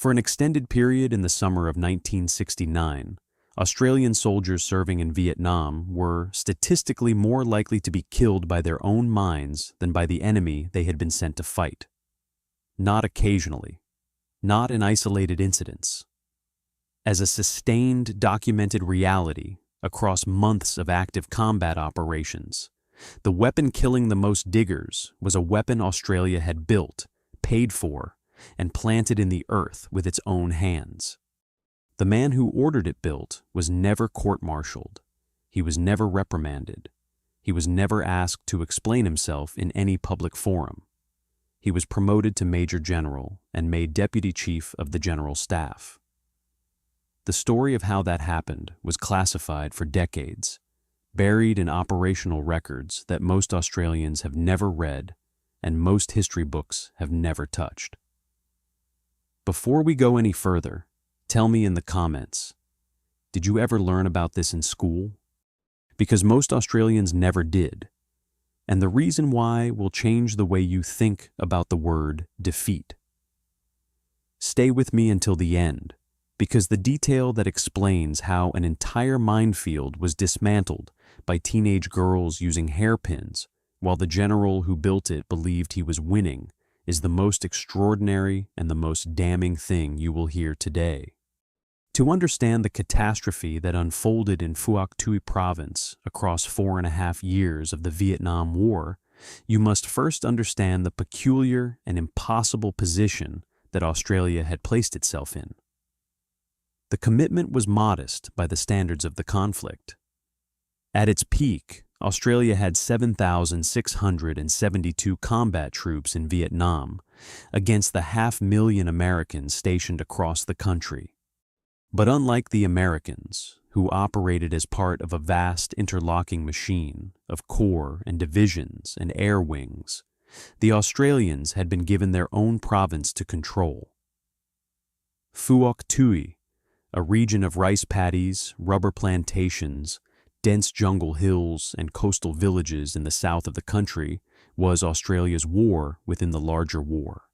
For an extended period in the summer of 1969, Australian soldiers serving in Vietnam were statistically more likely to be killed by their own mines than by the enemy they had been sent to fight. Not occasionally, not in isolated incidents. As a sustained, documented reality across months of active combat operations, the weapon killing the most diggers was a weapon Australia had built, paid for, and planted in the earth with its own hands. The man who ordered it built was never court-martialed. He was never reprimanded. He was never asked to explain himself in any public forum. He was promoted to Major General and made Deputy Chief of the General Staff. The story of how that happened was classified for decades, buried in operational records that most Australians have never read and most history books have never touched. Before we go any further, tell me in the comments, did you ever learn about this in school? Because most Australians never did, and the reason why will change the way you think about the word defeat. Stay with me until the end, because the detail that explains how an entire minefield was dismantled by teenage girls using hairpins while the general who built it believed he was winning is the most extraordinary and the most damning thing you will hear today. To understand the catastrophe that unfolded in Phuoc Tuy Province across 4.5 years of the Vietnam War, you must first understand the peculiar and impossible position that Australia had placed itself in. The commitment was modest by the standards of the conflict. At its peak, Australia had 7,672 combat troops in Vietnam against the 500,000 Americans stationed across the country. But unlike the Americans, who operated as part of a vast interlocking machine of corps and divisions and air wings, the Australians had been given their own province to control. Phuoc Tuy, a region of rice paddies, rubber plantations, dense jungle hills, and coastal villages in the south of the country, was Australia's war within the larger war.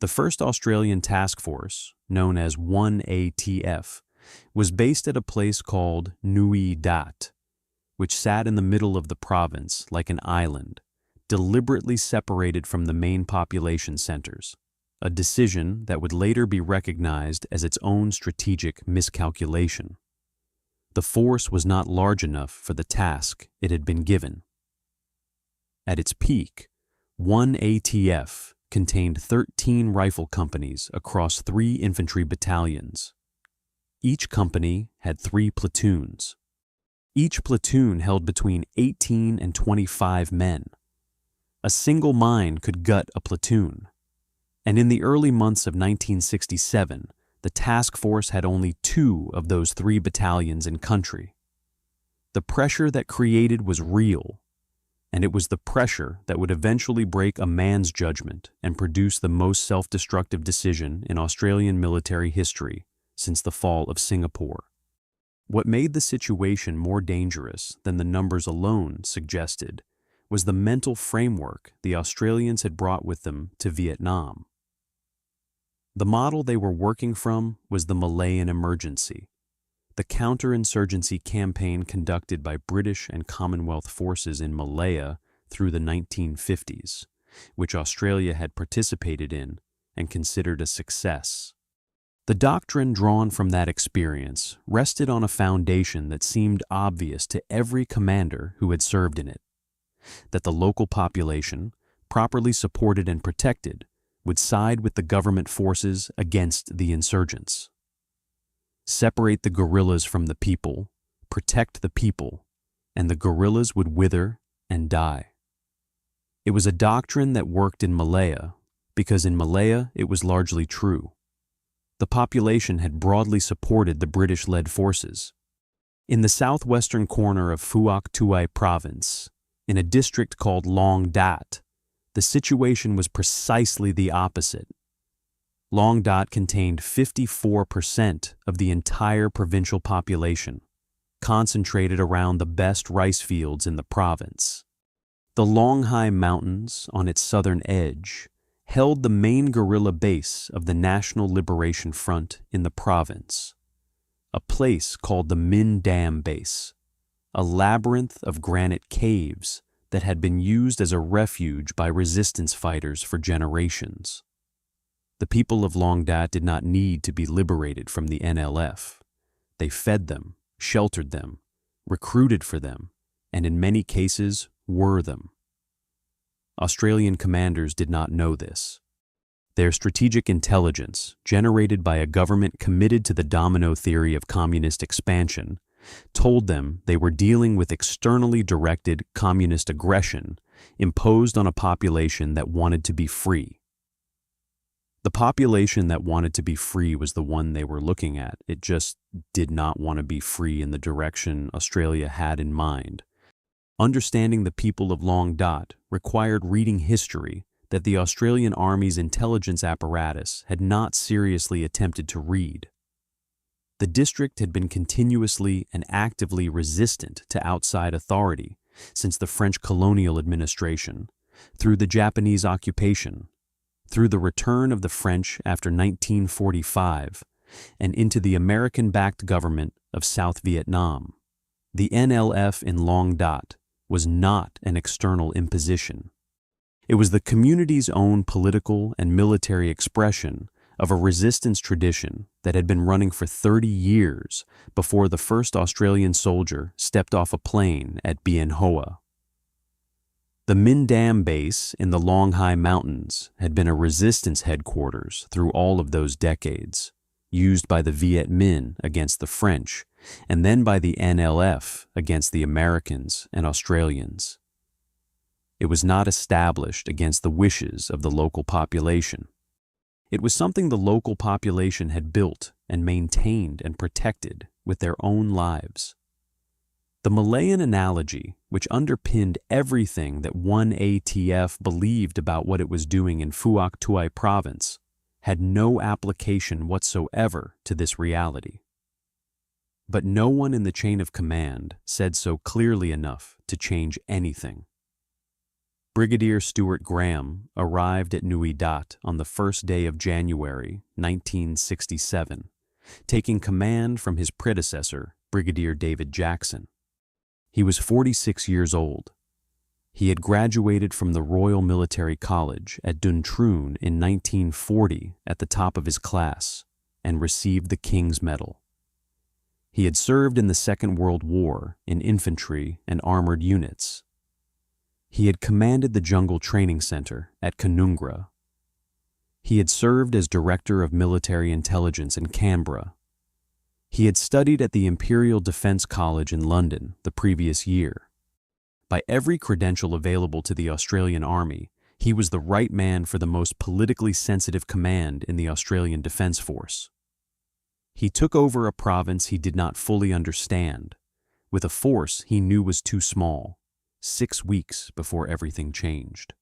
The first Australian task force, known as 1ATF, was based at a place called Nui Dat, which sat in the middle of the province like an island, deliberately separated from the main population centers, a decision that would later be recognized as its own strategic miscalculation. The force was not large enough for the task it had been given. At its peak, 1ATF contained 13 rifle companies across 3 infantry battalions. Each company had 3 platoons. Each platoon held between 18 and 25 men. A single mine could gut a platoon. And in the early months of 1967, the task force had only 2 of those 3 battalions in country. The pressure that created was real, and it was the pressure that would eventually break a man's judgment and produce the most self-destructive decision in Australian military history since the fall of Singapore. What made the situation more dangerous than the numbers alone suggested was the mental framework the Australians had brought with them to Vietnam. The model they were working from was the Malayan Emergency, the counterinsurgency campaign conducted by British and Commonwealth forces in Malaya through the 1950s, which Australia had participated in and considered a success. The doctrine drawn from that experience rested on a foundation that seemed obvious to every commander who had served in it, that the local population, properly supported and protected, would side with the government forces against the insurgents. Separate the guerrillas from the people, protect the people, and the guerrillas would wither and die. It was a doctrine that worked in Malaya because in Malaya it was largely true. The population had broadly supported the British-led forces. In the southwestern corner of Phuoc Tuy Province, in a district called Long Dat, the situation was precisely the opposite. Long Dat contained 54% of the entire provincial population, concentrated around the best rice fields in the province. The Long Hai Mountains on its southern edge, held the main guerrilla base of the National Liberation Front in the province, a place called the Minh Dam Base, a labyrinth of granite caves that had been used as a refuge by resistance fighters for generations. The people of Long Dat did not need to be liberated from the NLF. They fed them, sheltered them, recruited for them, and in many cases were them. Australian commanders did not know this. Their strategic intelligence, generated by a government committed to the domino theory of communist expansion, told them they were dealing with externally directed communist aggression imposed on a population that wanted to be free. The population that wanted to be free was the one they were looking at. It just did not want to be free in the direction Australia had in mind. Understanding the people of Long Dat required reading history that the Australian Army's intelligence apparatus had not seriously attempted to read. The district had been continuously and actively resistant to outside authority since the French colonial administration, through the Japanese occupation, through the return of the French after 1945, and into the American-backed government of South Vietnam. The NLF in Long Dat was not an external imposition. It was the community's own political and military expression of a resistance tradition that had been running for 30 years before the first Australian soldier stepped off a plane at Bien Hoa. The Minh Dam base in the Long Hai Mountains had been a resistance headquarters through all of those decades, used by the Viet Minh against the French, and then by the NLF against the Americans and Australians. It was not established against the wishes of the local population. It was something the local population had built and maintained and protected with their own lives. The Malayan analogy, which underpinned everything that 1ATF believed about what it was doing in Phuoc Tuy Province, had no application whatsoever to this reality. But no one in the chain of command said so clearly enough to change anything. Brigadier Stuart Graham arrived at Nui Dat on the first day of January 1967, taking command from his predecessor, Brigadier David Jackson. He was 46 years old. He had graduated from the Royal Military College at Dun Truon in 1940 at the top of his class and received the King's Medal. He had served in the Second World War in infantry and armored units. He had commanded the Jungle Training Center at Canungra. He had served as Director of Military Intelligence in Canberra. He had studied at the Imperial Defence College in London the previous year. By every credential available to the Australian Army, he was the right man for the most politically sensitive command in the Australian Defence Force. He took over a province he did not fully understand, with a force he knew was too small, 6 weeks before everything changed.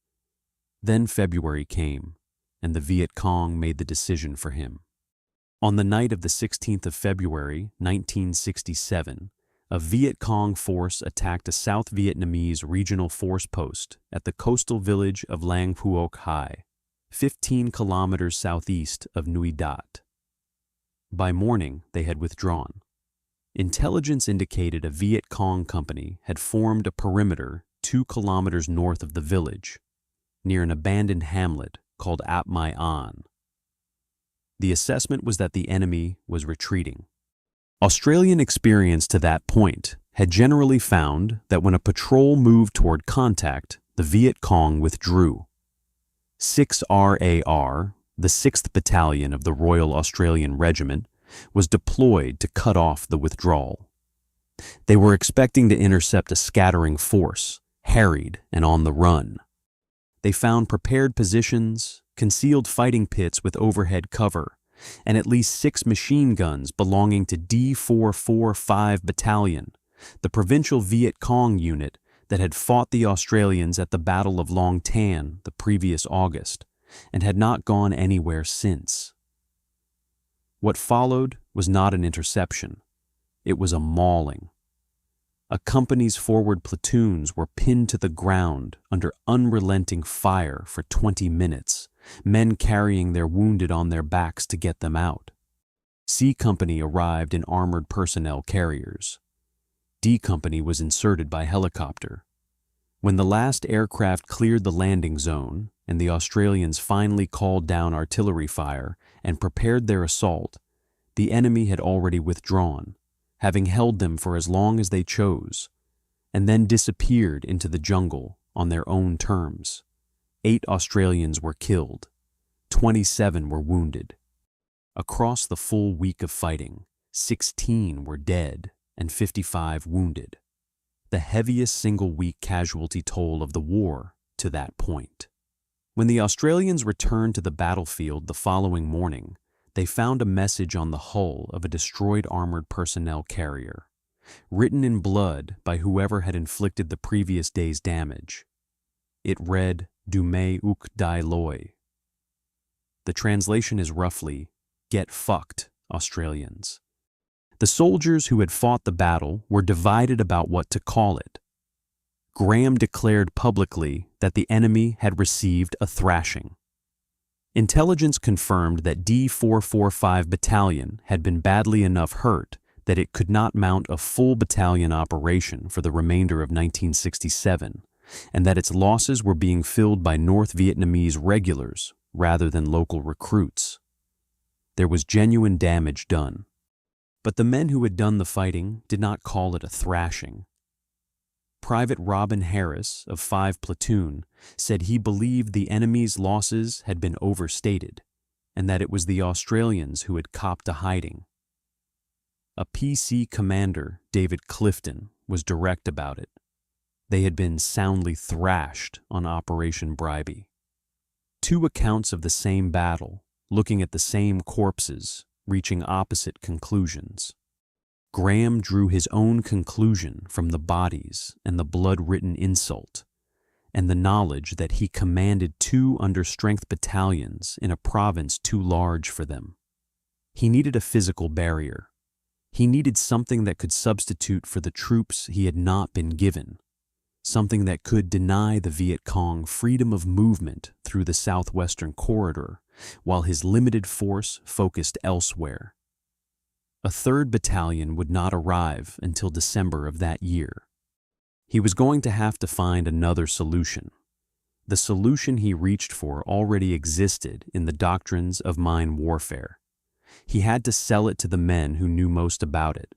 Then February came, and the Viet Cong made the decision for him. On the night of the 16th of February, 1967, a Viet Cong force attacked a South Vietnamese regional force post at the coastal village of Lang Phuoc Hai, 15 kilometers southeast of Nui Dat. By morning, they had withdrawn. Intelligence indicated a Viet Cong company had formed a perimeter 2 kilometers north of the village, near an abandoned hamlet called Ap Mai An. The assessment was that the enemy was retreating. Australian experience to that point had generally found that when a patrol moved toward contact, the Viet Cong withdrew. 6 RAR, the 6th Battalion of the Royal Australian Regiment, was deployed to cut off the withdrawal. They were expecting to intercept a scattering force, harried and on the run. They found prepared positions, concealed fighting pits with overhead cover, and at least 6 machine guns belonging to D445 Battalion, the provincial Viet Cong unit that had fought the Australians at the Battle of Long Tan the previous August, and had not gone anywhere since. What followed was not an interception. It was a mauling. A company's forward platoons were pinned to the ground under unrelenting fire for 20 minutes men carrying their wounded on their backs to get them out. C Company arrived in armored personnel carriers. D Company was inserted by helicopter. When the last aircraft cleared the landing zone and the Australians finally called down artillery fire and prepared their assault, the enemy had already withdrawn, having held them for as long as they chose, and then disappeared into the jungle on their own terms. 8 Australians were killed, 27 were wounded. Across the full week of fighting, 16 were dead and 55 wounded, the heaviest single-week casualty toll of the war to that point. When the Australians returned to the battlefield the following morning, they found a message on the hull of a destroyed armored personnel carrier, written in blood by whoever had inflicted the previous day's damage. It read, "Du me uk die loi." The translation is roughly, "Get fucked, Australians." The soldiers who had fought the battle were divided about what to call it. Graham declared publicly that the enemy had received a thrashing. Intelligence confirmed that D445 Battalion had been badly enough hurt that it could not mount a full battalion operation for the remainder of 1967, and that its losses were being filled by North Vietnamese regulars rather than local recruits. There was genuine damage done. But the men who had done the fighting did not call it a thrashing. Private Robin Harris of 5 Platoon said he believed the enemy's losses had been overstated and that it was the Australians who had copped a hiding. A PC commander, David Clifton, was direct about it. They had been soundly thrashed on Operation Bribey. 2 accounts of the same battle, looking at the same corpses, reaching opposite conclusions. Graham drew his own conclusion from the bodies and the blood-written insult, and the knowledge that he commanded 2 under-strength battalions in a province too large for them. He needed a physical barrier. He needed something that could substitute for the troops he had not been given, something that could deny the Viet Cong freedom of movement through the southwestern corridor, while his limited force focused elsewhere. A 3rd battalion would not arrive until December of that year. He was going to have to find another solution. The solution he reached for already existed in the doctrines of mine warfare. He had to sell it to the men who knew most about it.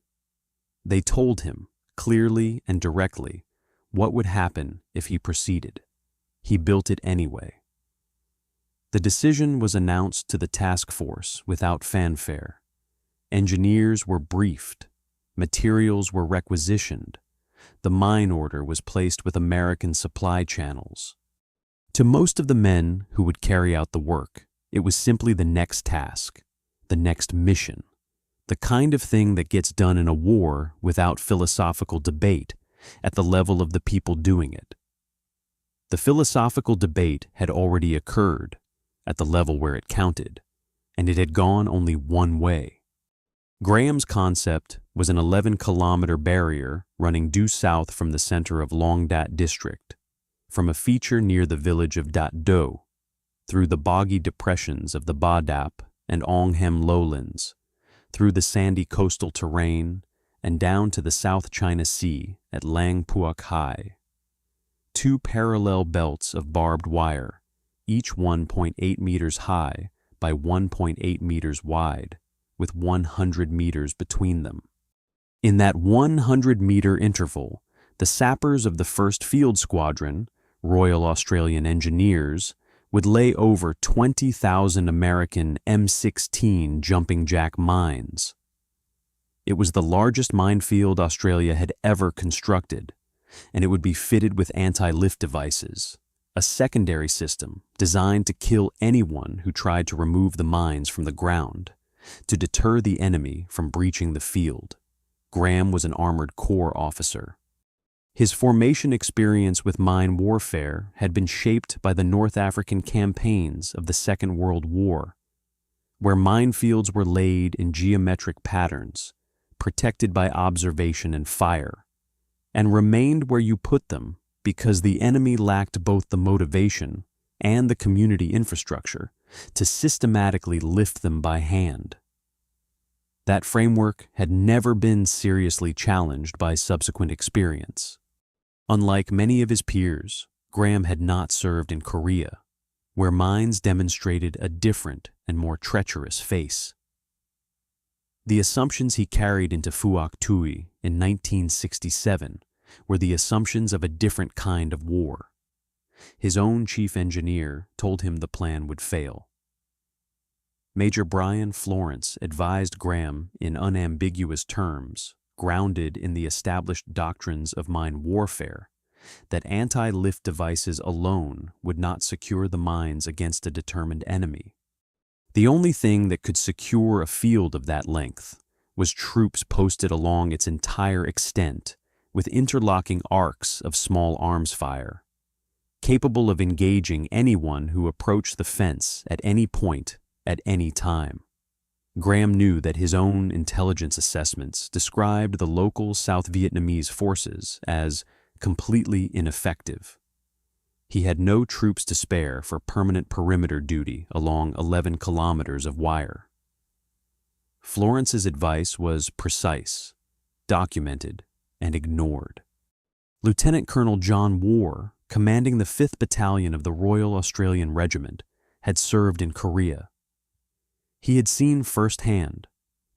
They told him, clearly and directly, what would happen if he proceeded. He built it anyway. The decision was announced to the task force without fanfare. Engineers were briefed. Materials were requisitioned. The mine order was placed with American supply channels. To most of the men who would carry out the work, it was simply the next task, the next mission, the kind of thing that gets done in a war without philosophical debate at the level of the people doing it. The philosophical debate had already occurred at the level where it counted, and it had gone only one way. Graham's concept was an 11-kilometer barrier running due south from the center of Long Dat district, from a feature near the village of Dat Do, through the boggy depressions of the Ba Dap and Ong Hem lowlands, through the sandy coastal terrain, and down to the South China Sea at Lang Phuoc High. 2 parallel belts of barbed wire, each 1.8 meters high by 1.8 meters wide, with 100 meters between them. In that 100-meter interval, the sappers of the 1st Field Squadron, Royal Australian Engineers, would lay over 20,000 American M16 jumping jack mines. It was the largest minefield Australia had ever constructed, and it would be fitted with anti-lift devices, a secondary system designed to kill anyone who tried to remove the mines from the ground, to deter the enemy from breaching the field. Graham was an Armored Corps officer. His formation experience with mine warfare had been shaped by the North African campaigns of the Second World War, where minefields were laid in geometric patterns, protected by observation and fire, and remained where you put them because the enemy lacked both the motivation and the community infrastructure to systematically lift them by hand. That framework had never been seriously challenged by subsequent experience. Unlike many of his peers, Graham had not served in Korea, where mines demonstrated a different and more treacherous face. The assumptions he carried into Phuoc Tuy in 1967 were the assumptions of a different kind of war. His own chief engineer told him the plan would fail. Major Brian Florence advised Graham in unambiguous terms, grounded in the established doctrines of mine warfare, that anti-lift devices alone would not secure the mines against a determined enemy. The only thing that could secure a field of that length was troops posted along its entire extent with interlocking arcs of small arms fire, capable of engaging anyone who approached the fence at any point, at any time. Graham knew that his own intelligence assessments described the local South Vietnamese forces as completely ineffective. He had no troops to spare for permanent perimeter duty along 11 kilometers of wire. Florence's advice was precise, documented, and ignored. Lieutenant Colonel John Warr, commanding the 5th Battalion of the Royal Australian Regiment, had served in Korea. He had seen firsthand,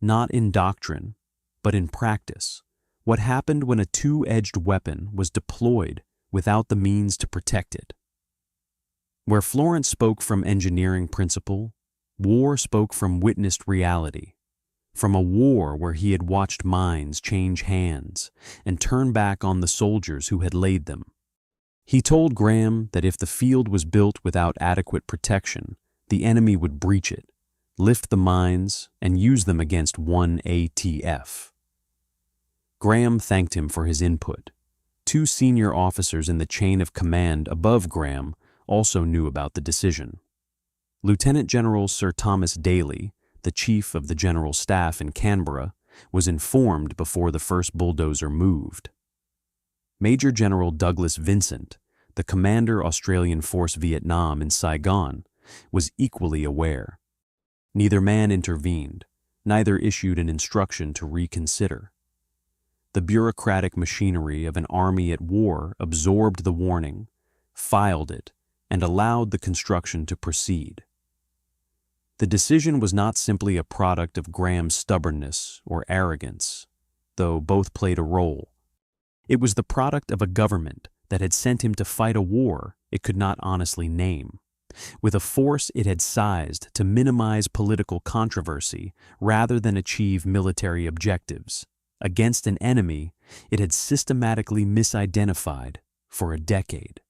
not in doctrine, but in practice, what happened when a two-edged weapon was deployed without the means to protect it. Where Florence spoke from engineering principle, Warr spoke from witnessed reality, from a war where he had watched mines change hands and turn back on the soldiers who had laid them. He told Graham that if the field was built without adequate protection, the enemy would breach it, lift the mines, and use them against one ATF. Graham thanked him for his input. Two senior officers in the chain of command above Graham also knew about the decision. Lieutenant General Sir Thomas Daly, the chief of the General Staff in Canberra, was informed before the first bulldozer moved. Major General Douglas Vincent, the Commander Australian Force Vietnam in Saigon, was equally aware. Neither man intervened, neither issued an instruction to reconsider. The bureaucratic machinery of an army at war absorbed the warning, filed it, and allowed the construction to proceed. The decision was not simply a product of Graham's stubbornness or arrogance, though both played a role. It was the product of a government that had sent him to fight a war it could not honestly name, with a force it had sized to minimize political controversy rather than achieve military objectives, against an enemy it had systematically misidentified for a decade.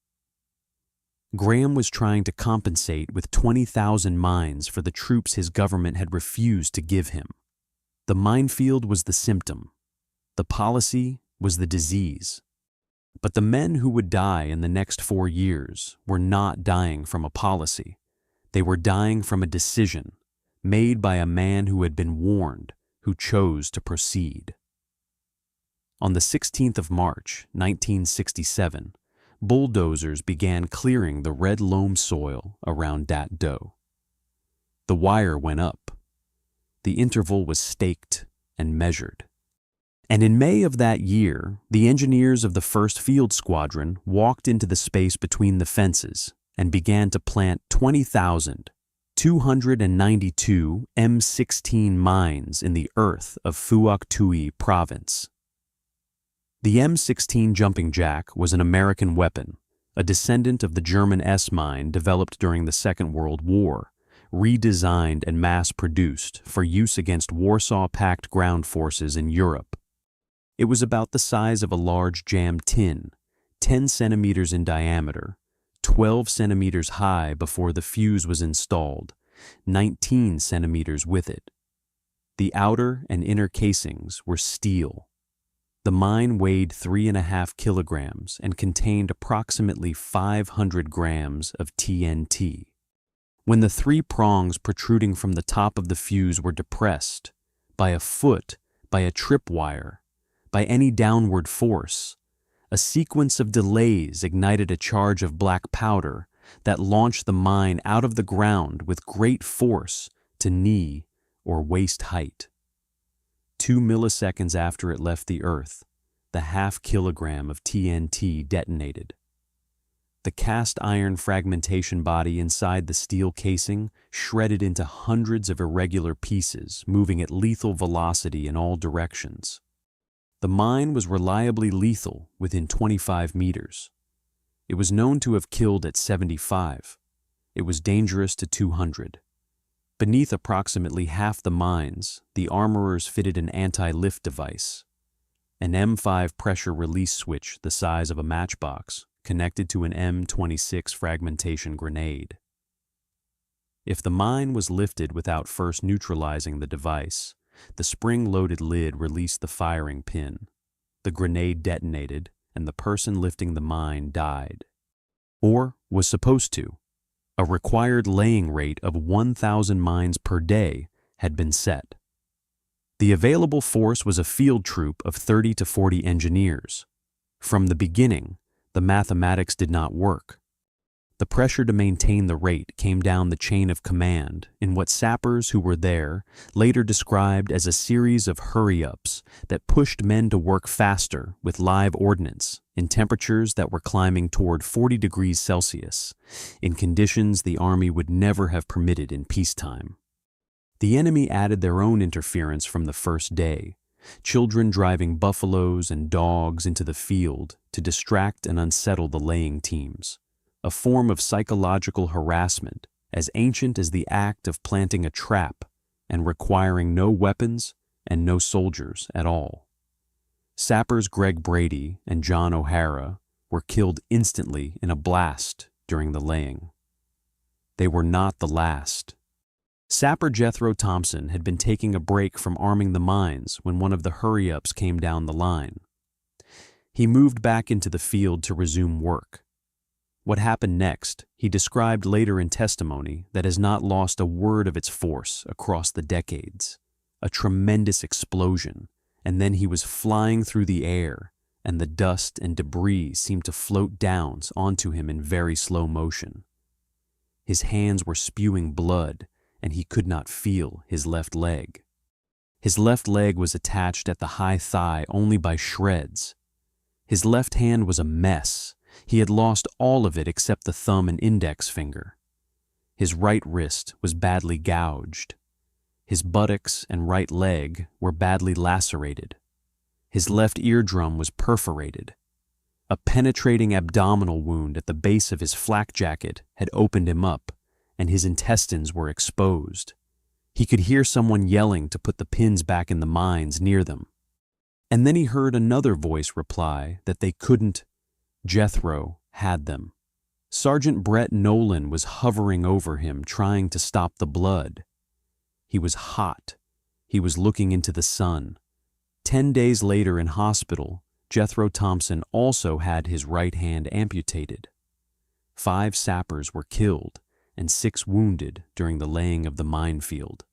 Graham was trying to compensate with 20,000 mines for the troops his government had refused to give him. The minefield was the symptom. The policy was the disease. But the men who would die in the next 4 years were not dying from a policy. They were dying from a decision made by a man who had been warned, who chose to proceed. On the 16th of March, 1967, bulldozers began clearing the red loam soil around Dat Do. The wire went up. The interval was staked and measured. And in May of that year, the engineers of the 1st Field Squadron walked into the space between the fences and began to plant 20,292 M16 mines in the earth of Phuoc Tuy Province. The M16 jumping jack was an American weapon, a descendant of the German S-mine developed during the Second World War, redesigned and mass-produced for use against Warsaw-pact ground forces in Europe. It was about the size of a large jam tin, 10 centimeters in diameter, 12 centimeters high before the fuse was installed, 19 centimeters with it. The outer and inner casings were steel. The mine weighed 3.5 kilograms and contained approximately 500 grams of TNT. When the 3 prongs protruding from the top of the fuse were depressed, by a foot, by a tripwire, by any downward force, a sequence of delays ignited a charge of black powder that launched the mine out of the ground with great force to knee or waist height. 2 milliseconds after it left the Earth, the half-kilogram of TNT detonated. The cast iron fragmentation body inside the steel casing shredded into hundreds of irregular pieces, moving at lethal velocity in all directions. The mine was reliably lethal within 25 meters. It was known to have killed at 75. It was dangerous to 200. Beneath approximately half the mines, the armorers fitted an anti-lift device, an M5 pressure release switch the size of a matchbox, connected to an M26 fragmentation grenade. If the mine was lifted without first neutralizing the device, the spring-loaded lid released the firing pin. The grenade detonated, and the person lifting the mine died. Or was supposed to. A required laying rate of 1,000 mines per day had been set. The available force was a field troop of 30 to 40 engineers. From the beginning, the mathematics did not work. The pressure to maintain the rate came down the chain of command in what sappers who were there later described as a series of hurry-ups that pushed men to work faster with live ordnance in temperatures that were climbing toward 40 degrees Celsius, in conditions the Army would never have permitted in peacetime. The enemy added their own interference from the first day, children driving buffaloes and dogs into the field to distract and unsettle the laying teams, a form of psychological harassment as ancient as the act of planting a trap and requiring no weapons and no soldiers at all. Sappers Greg Brady and John O'Hara were killed instantly in a blast during the laying. They were not the last. Sapper Jethro Thompson had been taking a break from arming the mines when one of the hurry-ups came down the line. He moved back into the field to resume work. What happened next, he described later in testimony that has not lost a word of its force across the decades. A tremendous explosion, and then he was flying through the air, and the dust and debris seemed to float down onto him in very slow motion. His hands were spewing blood, and he could not feel his left leg. His left leg was attached at the high thigh only by shreds. His left hand was a mess. He had lost all of it except the thumb and index finger. His right wrist was badly gouged. His buttocks and right leg were badly lacerated. His left eardrum was perforated. A penetrating abdominal wound at the base of his flak jacket had opened him up, and his intestines were exposed. He could hear someone yelling to put the pins back in the mines near them. And then he heard another voice reply that they couldn't. Jethro had them. Sergeant Brett Nolan was hovering over him, trying to stop the blood. He was hot. He was looking into the sun. 10 days later in hospital, Jethro Thompson also had his right hand amputated. 5 sappers were killed and 6 wounded during the laying of the minefield.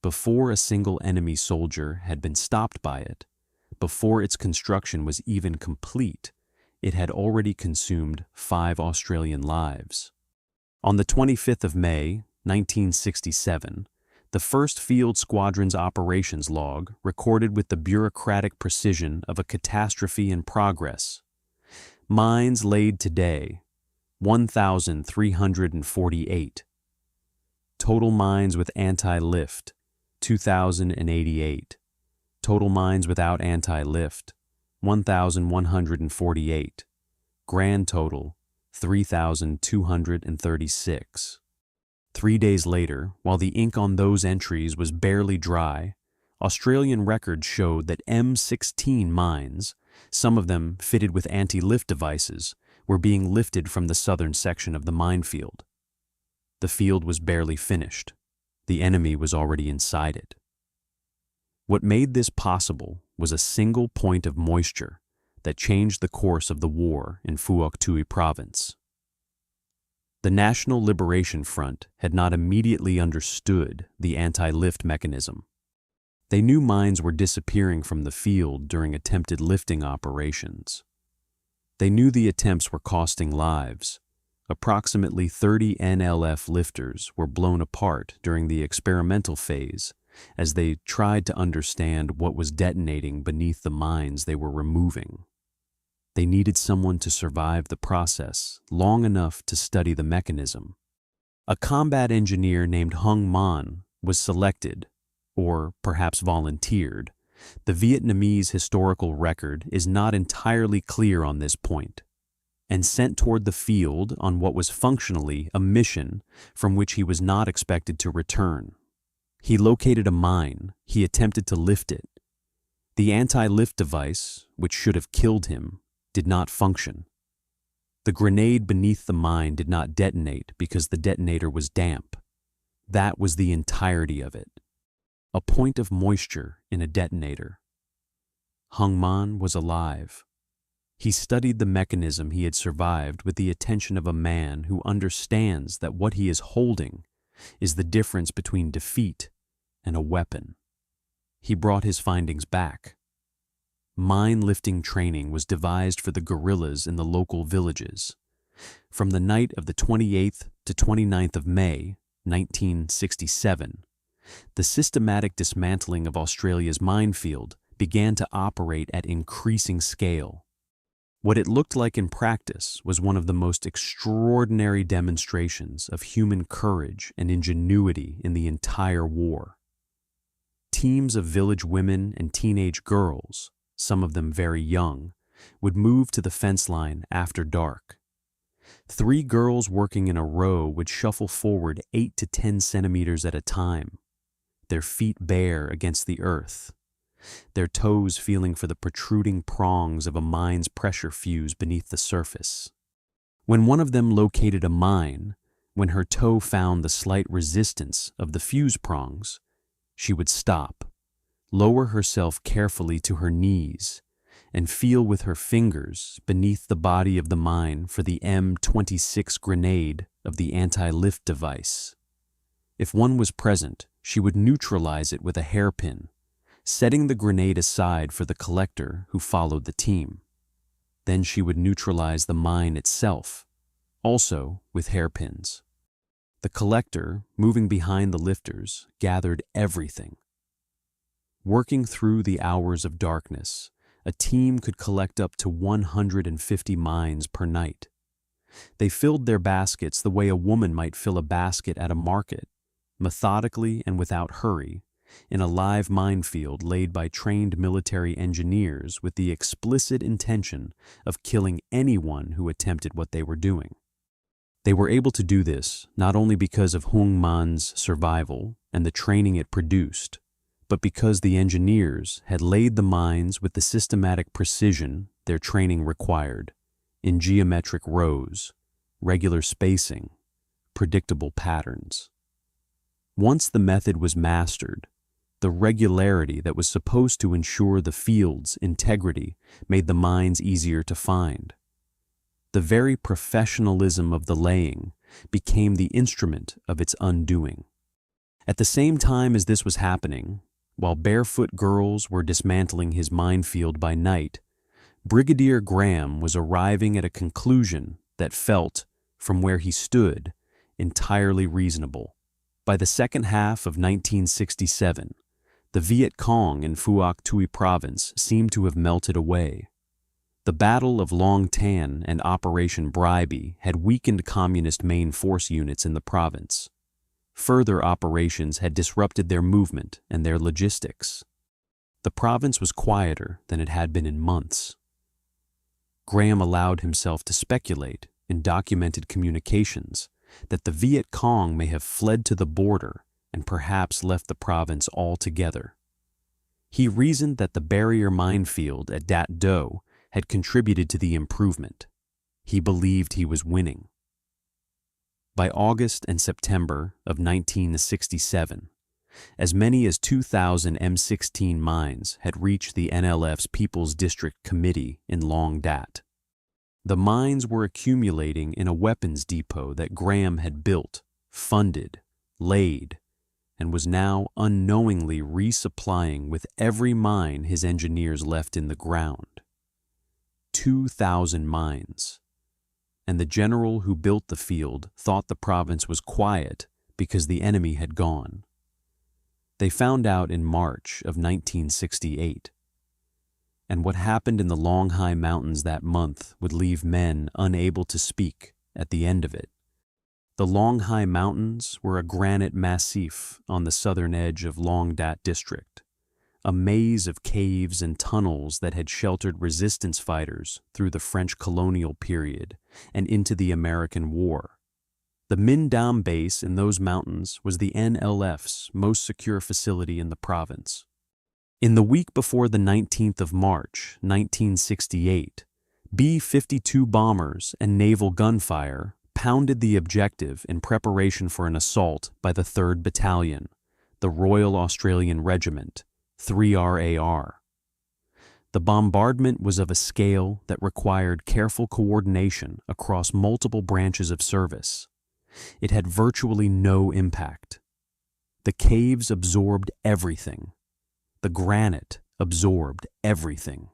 Before a single enemy soldier had been stopped by it, before its construction was even complete, it had already consumed 5 Australian lives. On the 25th of May, 1967, the 1st Field Squadron's operations log recorded with the bureaucratic precision of a catastrophe in progress. Mines laid today, 1,348. Total mines with anti-lift, 2,088. Total mines without anti-lift, 1,148. Grand total, 3,236. 3 days later, while the ink on those entries was barely dry, Australian records showed that M16 mines, some of them fitted with anti-lift devices, were being lifted from the southern section of the minefield. The field was barely finished. The enemy was already inside it. What made this possible was a single point of moisture that changed the course of the war in Phuoc Tuy Province. The National Liberation Front had not immediately understood the anti-lift mechanism. They knew mines were disappearing from the field during attempted lifting operations. They knew the attempts were costing lives, approximately 30 NLF lifters were blown apart during the experimental phase as they tried to understand what was detonating beneath the mines they were removing. They needed someone to survive the process long enough to study the mechanism. A combat engineer named Hung Man was selected, or perhaps volunteered. The Vietnamese historical record is not entirely clear on this point, and sent toward the field on what was functionally a mission from which he was not expected to return. He located a mine. He attempted to lift it. The anti-lift device, which should have killed him, did not function. The grenade beneath the mine did not detonate because the detonator was damp. That was the entirety of it. A point of moisture in a detonator. Hung Man was alive. He studied the mechanism he had survived with the attention of a man who understands that what he is holding is the difference between defeat and a weapon. He brought his findings back. Mine lifting training was devised for the guerrillas in the local villages. From the night of the 28th to 29th of May, 1967, the systematic dismantling of Australia's minefield began to operate at increasing scale. What it looked like in practice was one of the most extraordinary demonstrations of human courage and ingenuity in the entire war. Teams of village women and teenage girls, some of them very young, would move to the fence line after dark. 3 girls working in a row would shuffle forward 8 to 10 centimeters at a time, their feet bare against the earth, their toes feeling for the protruding prongs of a mine's pressure fuse beneath the surface. When one of them located a mine, when her toe found the slight resistance of the fuse prongs, she would stop, lower herself carefully to her knees, and feel with her fingers beneath the body of the mine for the M26 grenade of the anti-lift device. If one was present, she would neutralize it with a hairpin, setting the grenade aside for the collector who followed the team. Then she would neutralize the mine itself, also with hairpins. The collector, moving behind the lifters, gathered everything. Working through the hours of darkness, a team could collect up to 150 mines per night. They filled their baskets the way a woman might fill a basket at a market, methodically and without hurry, in a live minefield laid by trained military engineers with the explicit intention of killing anyone who attempted what they were doing. They were able to do this not only because of Hung Man's survival and the training it produced, but because the engineers had laid the mines with the systematic precision their training required, in geometric rows, regular spacing, predictable patterns. Once the method was mastered, the regularity that was supposed to ensure the field's integrity made the mines easier to find. The very professionalism of the laying became the instrument of its undoing. At the same time as this was happening, while barefoot girls were dismantling his minefield by night, Brigadier Graham was arriving at a conclusion that felt, from where he stood, entirely reasonable. By the second half of 1967, the Viet Cong in Phuoc Tuy Province seemed to have melted away. The Battle of Long Tan and Operation Bribey had weakened communist main force units in the province. Further operations had disrupted their movement and their logistics. The province was quieter than it had been in months. Graham allowed himself to speculate in documented communications that the Viet Cong may have fled to the border and perhaps left the province altogether. He reasoned that the barrier minefield at Dat Do had contributed to the improvement. He believed he was winning. By August and September of 1967, as many as 2,000 M16 mines had reached the NLF's People's District Committee in Long Dat. The mines were accumulating in a weapons depot that Graham had built, funded, laid, and was now unknowingly resupplying with every mine his engineers left in the ground. 2,000 mines. and the general who built the field thought the province was quiet because the enemy had gone. They found out in March of 1968. And what happened in the Long High Mountains that month would leave men unable to speak at the end of it. The Long High Mountains were a granite massif on the southern edge of Long Dat district, a maze of caves and tunnels that had sheltered resistance fighters through the French colonial period and into the American War. The Minh Dam base in those mountains was the NLF's most secure facility in the province. In the week before the 19th of March, 1968, B-52 bombers and naval gunfire pounded the objective in preparation for an assault by the 3rd Battalion, the Royal Australian Regiment, 3RAR. The bombardment was of a scale that required careful coordination across multiple branches of service. It had virtually no impact. The caves absorbed everything. The granite absorbed everything.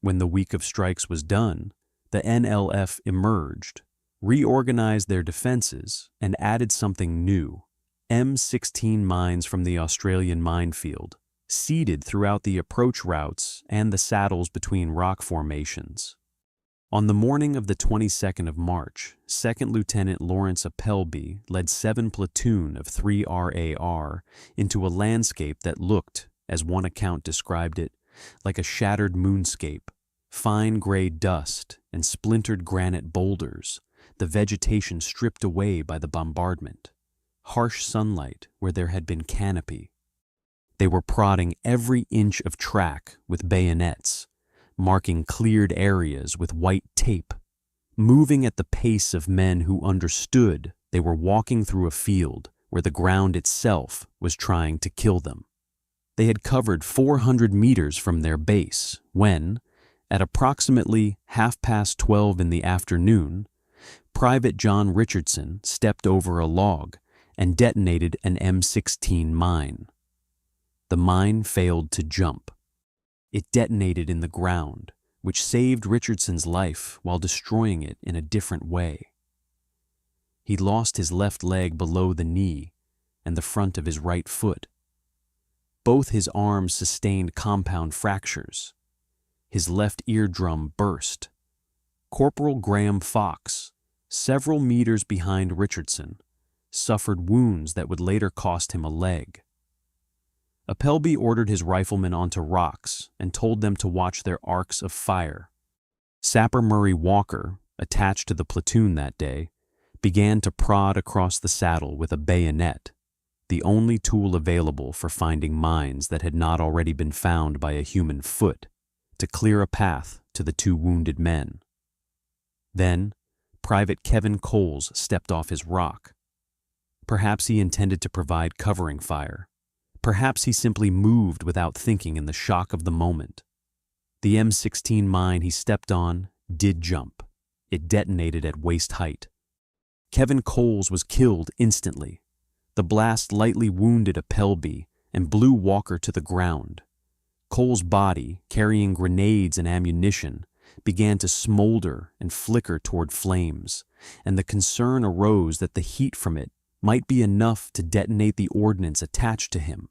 When the week of strikes was done, the NLF emerged, reorganized their defenses, and added something new: M16 mines from the Australian Minefield, seeded throughout the approach routes and the saddles between rock formations. On the morning of the 22nd of March, 2nd Lieutenant Lawrence Appleby led 7 platoon of 3RAR into a landscape that looked, as one account described it, like a shattered moonscape: fine gray dust and splintered granite boulders, the vegetation stripped away by the bombardment, harsh sunlight where there had been canopy. They were prodding every inch of track with bayonets, marking cleared areas with white tape, moving at the pace of men who understood they were walking through a field where the ground itself was trying to kill them. They had covered 400 meters from their base when, at approximately 12:30 in the afternoon, Private John Richardson stepped over a log and detonated an M16 mine. The mine failed to jump. It detonated in the ground, which saved Richardson's life while destroying it in a different way. He lost his left leg below the knee and the front of his right foot. Both his arms sustained compound fractures. His left eardrum burst. Corporal Graham Fox, several meters behind Richardson, suffered wounds that would later cost him a leg. Appleby ordered his riflemen onto rocks and told them to watch their arcs of fire. Sapper Murray Walker, attached to the platoon that day, began to prod across the saddle with a bayonet, the only tool available for finding mines that had not already been found by a human foot, to clear a path to the 2 wounded men. Then, Private Kevin Coles stepped off his rock. Perhaps he intended to provide covering fire. Perhaps he simply moved without thinking in the shock of the moment. The M16 mine he stepped on did jump. It detonated at waist height. Kevin Coles was killed instantly. The blast lightly wounded Appleby and blew Walker to the ground. Coles' body, carrying grenades and ammunition, began to smolder and flicker toward flames, and the concern arose that the heat from it might be enough to detonate the ordnance attached to him.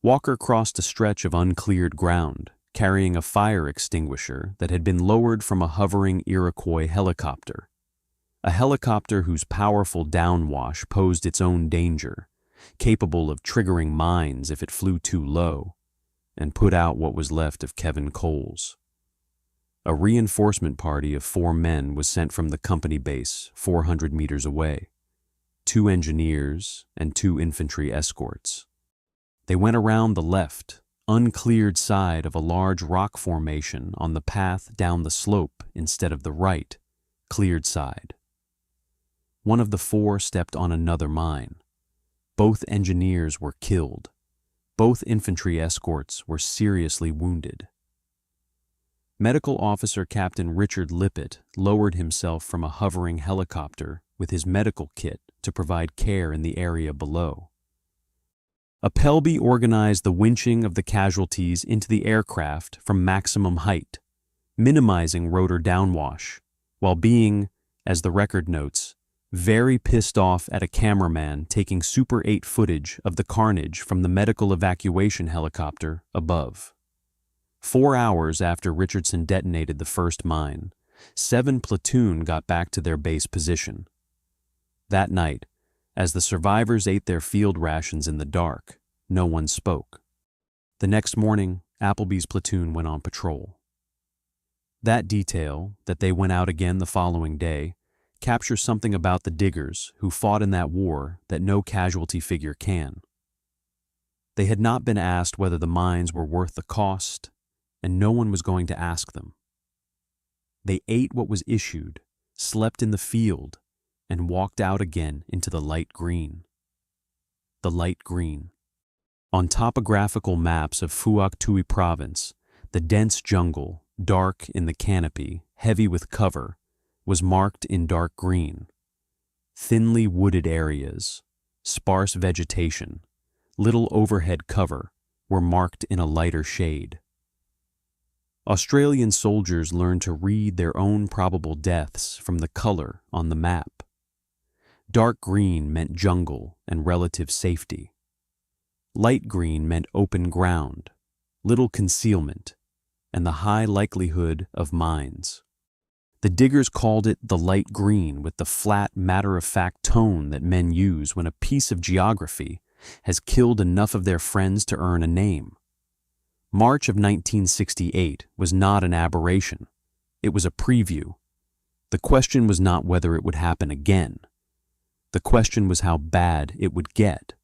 Walker crossed a stretch of uncleared ground, carrying a fire extinguisher that had been lowered from a hovering Iroquois helicopter. A helicopter whose powerful downwash posed its own danger, capable of triggering mines if it flew too low, and put out what was left of Kevin Coles. A reinforcement party of 4 men was sent from the company base 400 meters away, 2 engineers and 2 infantry escorts. They went around the left, uncleared side of a large rock formation on the path down the slope instead of the right, cleared side. One of the 4 stepped on another mine. Both engineers were killed. Both infantry escorts were seriously wounded. Medical Officer Captain Richard Lippett lowered himself from a hovering helicopter with his medical kit to provide care in the area below. Appleby organized the winching of the casualties into the aircraft from maximum height, minimizing rotor downwash, while being as the record notes, very pissed off at a cameraman taking Super 8 footage of the carnage from the medical evacuation helicopter above. 4 hours after Richardson detonated the first mine, 7 platoon got back to their base position. That night, as the survivors ate their field rations in the dark, no one spoke. The next morning, Appleby's platoon went on patrol. That detail, that they went out again the following day, captures something about the diggers who fought in that war that no casualty figure can. They had not been asked whether the mines were worth the cost, and no one was going to ask them. They ate what was issued, slept in the field, and walked out again into the light green. The light green. On topographical maps of Phuoc Tuy Province, the dense jungle, dark in the canopy, heavy with cover, was marked in dark green. Thinly wooded areas, sparse vegetation, little overhead cover were marked in a lighter shade. Australian soldiers learned to read their own probable deaths from the color on the map. Dark green meant jungle and relative safety. Light green meant open ground, little concealment, and the high likelihood of mines. The diggers called it the light green with the flat, matter-of-fact tone that men use when a piece of geography has killed enough of their friends to earn a name. March of 1968 was not an aberration. It was a preview. The question was not whether it would happen again. The question was how bad it would get.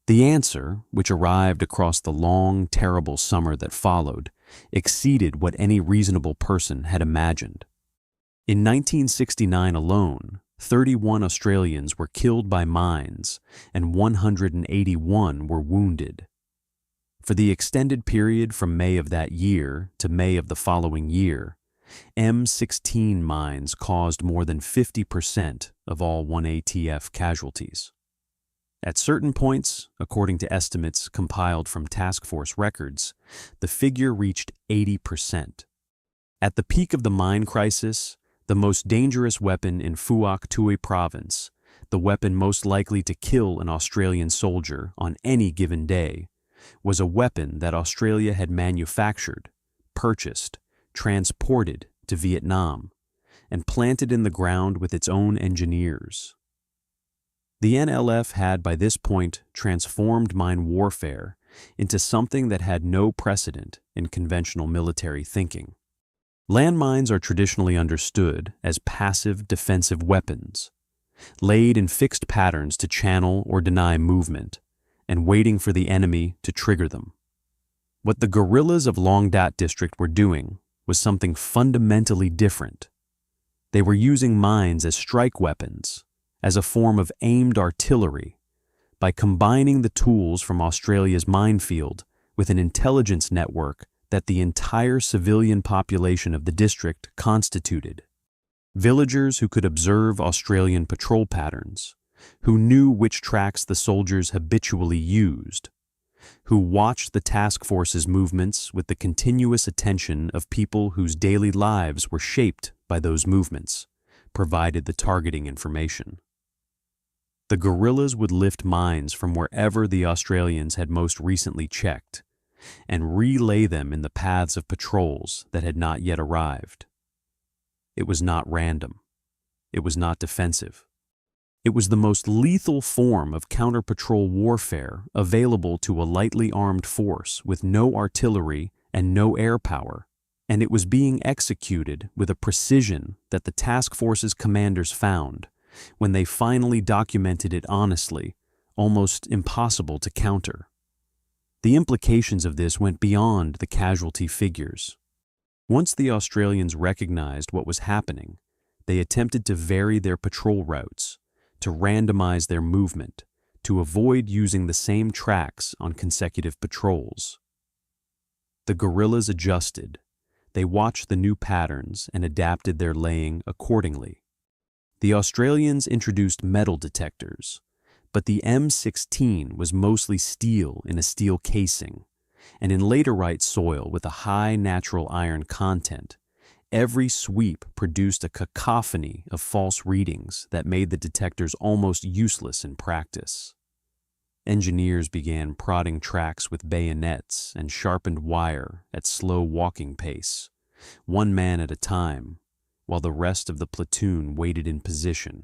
The answer, which arrived across the long, terrible summer that followed, exceeded what any reasonable person had imagined. In 1969 alone, 31 Australians were killed by mines and 181 were wounded. For the extended period from May of that year to May of the following year, M16 mines caused more than 50% of all 1ATF casualties. At certain points, according to estimates compiled from task force records, the figure reached 80%. At the peak of the mine crisis, the most dangerous weapon in Phuoc Tuy Province, the weapon most likely to kill an Australian soldier on any given day, was a weapon that Australia had manufactured, purchased, transported to Vietnam, and planted in the ground with its own engineers. The NLF had by this point transformed mine warfare into something that had no precedent in conventional military thinking. Landmines are traditionally understood as passive defensive weapons, laid in fixed patterns to channel or deny movement, and waiting for the enemy to trigger them. What the guerrillas of Long Dat District were doing was something fundamentally different. They were using mines as strike weapons, as a form of aimed artillery, by combining the tools from Australia's Minefield with an intelligence network that the entire civilian population of the district constituted. Villagers who could observe Australian patrol patterns, who knew which tracks the soldiers habitually used, who watched the task force's movements with the continuous attention of people whose daily lives were shaped by those movements, provided the targeting information. The guerrillas would lift mines from wherever the Australians had most recently checked and relay them in the paths of patrols that had not yet arrived. It was not random. It was not defensive. It was the most lethal form of counter-patrol warfare available to a lightly armed force with no artillery and no air power, and it was being executed with a precision that the task force's commanders found, when they finally documented it honestly, almost impossible to counter. The implications of this went beyond the casualty figures. Once the Australians recognized what was happening, they attempted to vary their patrol routes, to randomize their movement, to avoid using the same tracks on consecutive patrols. The guerrillas adjusted. They watched the new patterns and adapted their laying accordingly. The Australians introduced metal detectors, but the M16 was mostly steel in a steel casing, and in laterite soil with a high natural iron content, Every sweep produced a cacophony of false readings that made the detectors almost useless in practice. Engineers began prodding tracks with bayonets and sharpened wire at slow walking pace, one man at a time, while the rest of the platoon waited in position.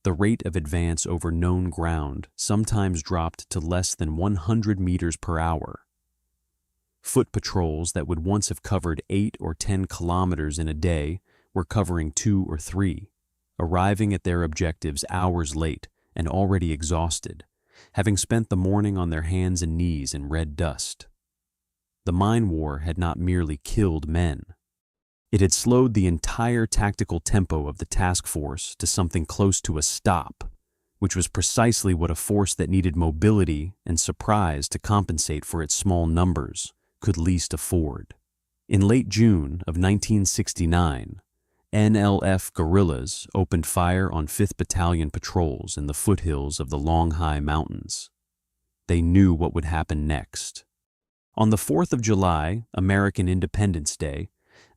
The rate of advance over known ground sometimes dropped to less than 100 meters per hour. Foot patrols that would once have covered 8 or 10 kilometers in a day were covering 2 or 3, arriving at their objectives hours late and already exhausted, having spent the morning on their hands and knees in red dust. The mine war had not merely killed men. It had slowed the entire tactical tempo of the task force to something close to a stop, which was precisely what a force that needed mobility and surprise to compensate for its small numbers could least afford. In late June of 1969, NLF guerrillas opened fire on 5th Battalion patrols in the foothills of the Longhai Mountains. They knew what would happen next. On the 4th of July, American Independence Day,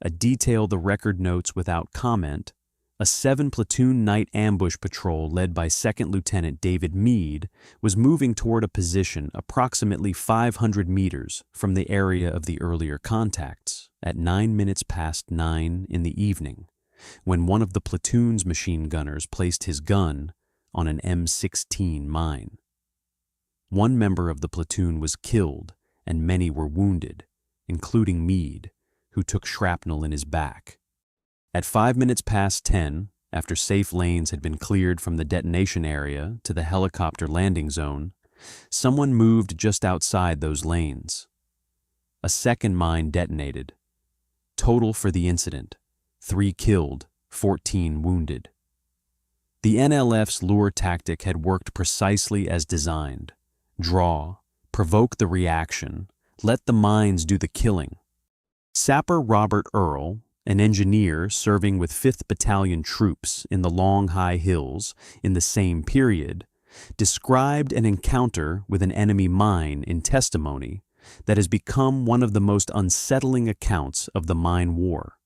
a detail the record notes without comment, a 7-platoon night ambush patrol led by 2nd Lieutenant David Meade was moving toward a position approximately 500 meters from the area of the earlier contacts at 9 minutes past 9 in the evening, when one of the platoon's machine gunners placed his gun on an M16 mine. One member of the platoon was killed and many were wounded, including Meade, who took shrapnel in his back. At 5 minutes past 10, after safe lanes had been cleared from the detonation area to the helicopter landing zone, someone moved just outside those lanes. A second mine detonated. Total for the incident: 3 killed, 14 wounded. The NLF's lure tactic had worked precisely as designed. Draw, provoke the reaction, let the mines do the killing. Sapper Robert Earle, an engineer serving with 5th Battalion troops in the Longhai Hills in the same period, described an encounter with an enemy mine in testimony that has become one of the most unsettling accounts of the mine war.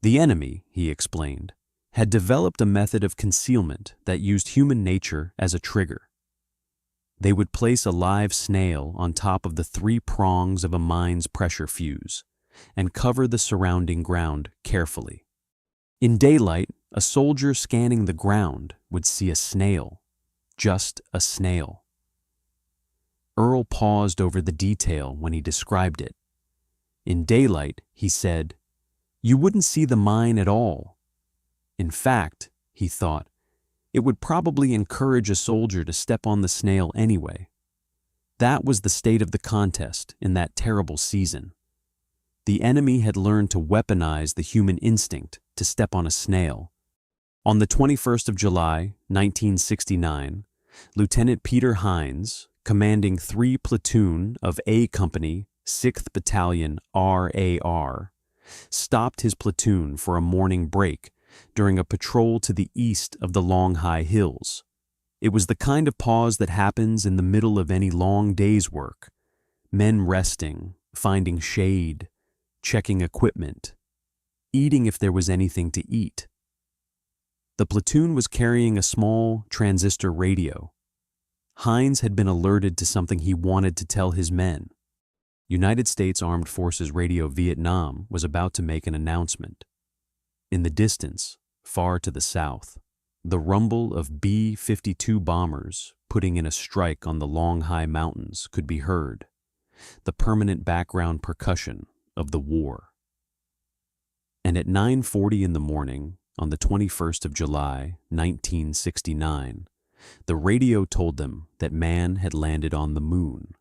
The enemy, he explained, had developed a method of concealment that used human nature as a trigger. They would place a live snail on top of the 3 prongs of a mine's pressure fuse and cover the surrounding ground carefully. In daylight, a soldier scanning the ground would see a snail, just a snail. Earle paused over the detail when he described it. In daylight, he said, you wouldn't see the mine at all. In fact, he thought, it would probably encourage a soldier to step on the snail anyway. That was the state of the contest in that terrible season. The enemy had learned to weaponize the human instinct to step on a snail. On the 21st of July, 1969, Lieutenant Peter Hines, commanding 3 platoon of A Company, 6th Battalion RAR, stopped his platoon for a morning break during a patrol to the east of the Longhai Hills. It was the kind of pause that happens in the middle of any long day's work. Men resting, finding shade, checking equipment, eating if there was anything to eat. The platoon was carrying a small transistor radio. Hines had been alerted to something he wanted to tell his men. United States Armed Forces Radio Vietnam was about to make an announcement. In the distance, far to the south, the rumble of B-52 bombers putting in a strike on the Longhai Mountains could be heard, the permanent background percussion of the war. And at 9:40 in the morning, on the 21st of July, 1969, the radio told them that man had landed on the moon.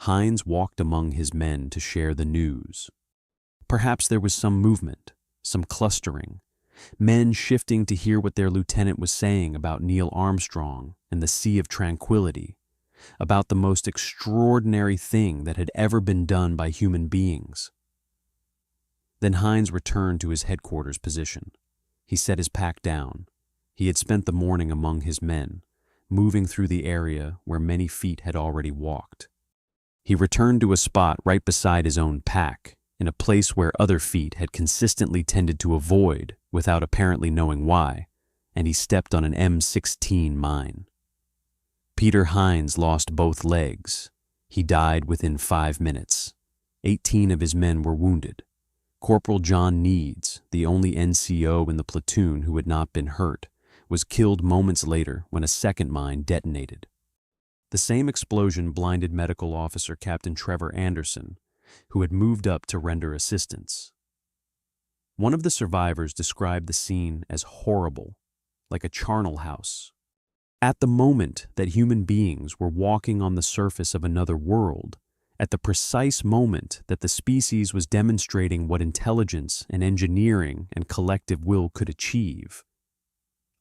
Hines walked among his men to share the news. Perhaps there was some movement, some clustering, men shifting to hear what their lieutenant was saying about Neil Armstrong and the Sea of Tranquility, about the most extraordinary thing that had ever been done by human beings. Then Hines returned to his headquarters position. He set his pack down. He had spent the morning among his men, moving through the area where many feet had already walked. He returned to a spot right beside his own pack in a place where other feet had consistently tended to avoid without apparently knowing why, and he stepped on an M16 mine. Peter Hines lost both legs. He died within 5 minutes. 18 of his men were wounded. Corporal John Needs, the only NCO in the platoon who had not been hurt, was killed moments later when a second mine detonated. The same explosion blinded Medical Officer Captain Trevor Anderson, who had moved up to render assistance. One of the survivors described the scene as horrible, like a charnel house. At the moment that human beings were walking on the surface of another world, at the precise moment that the species was demonstrating what intelligence and engineering and collective will could achieve.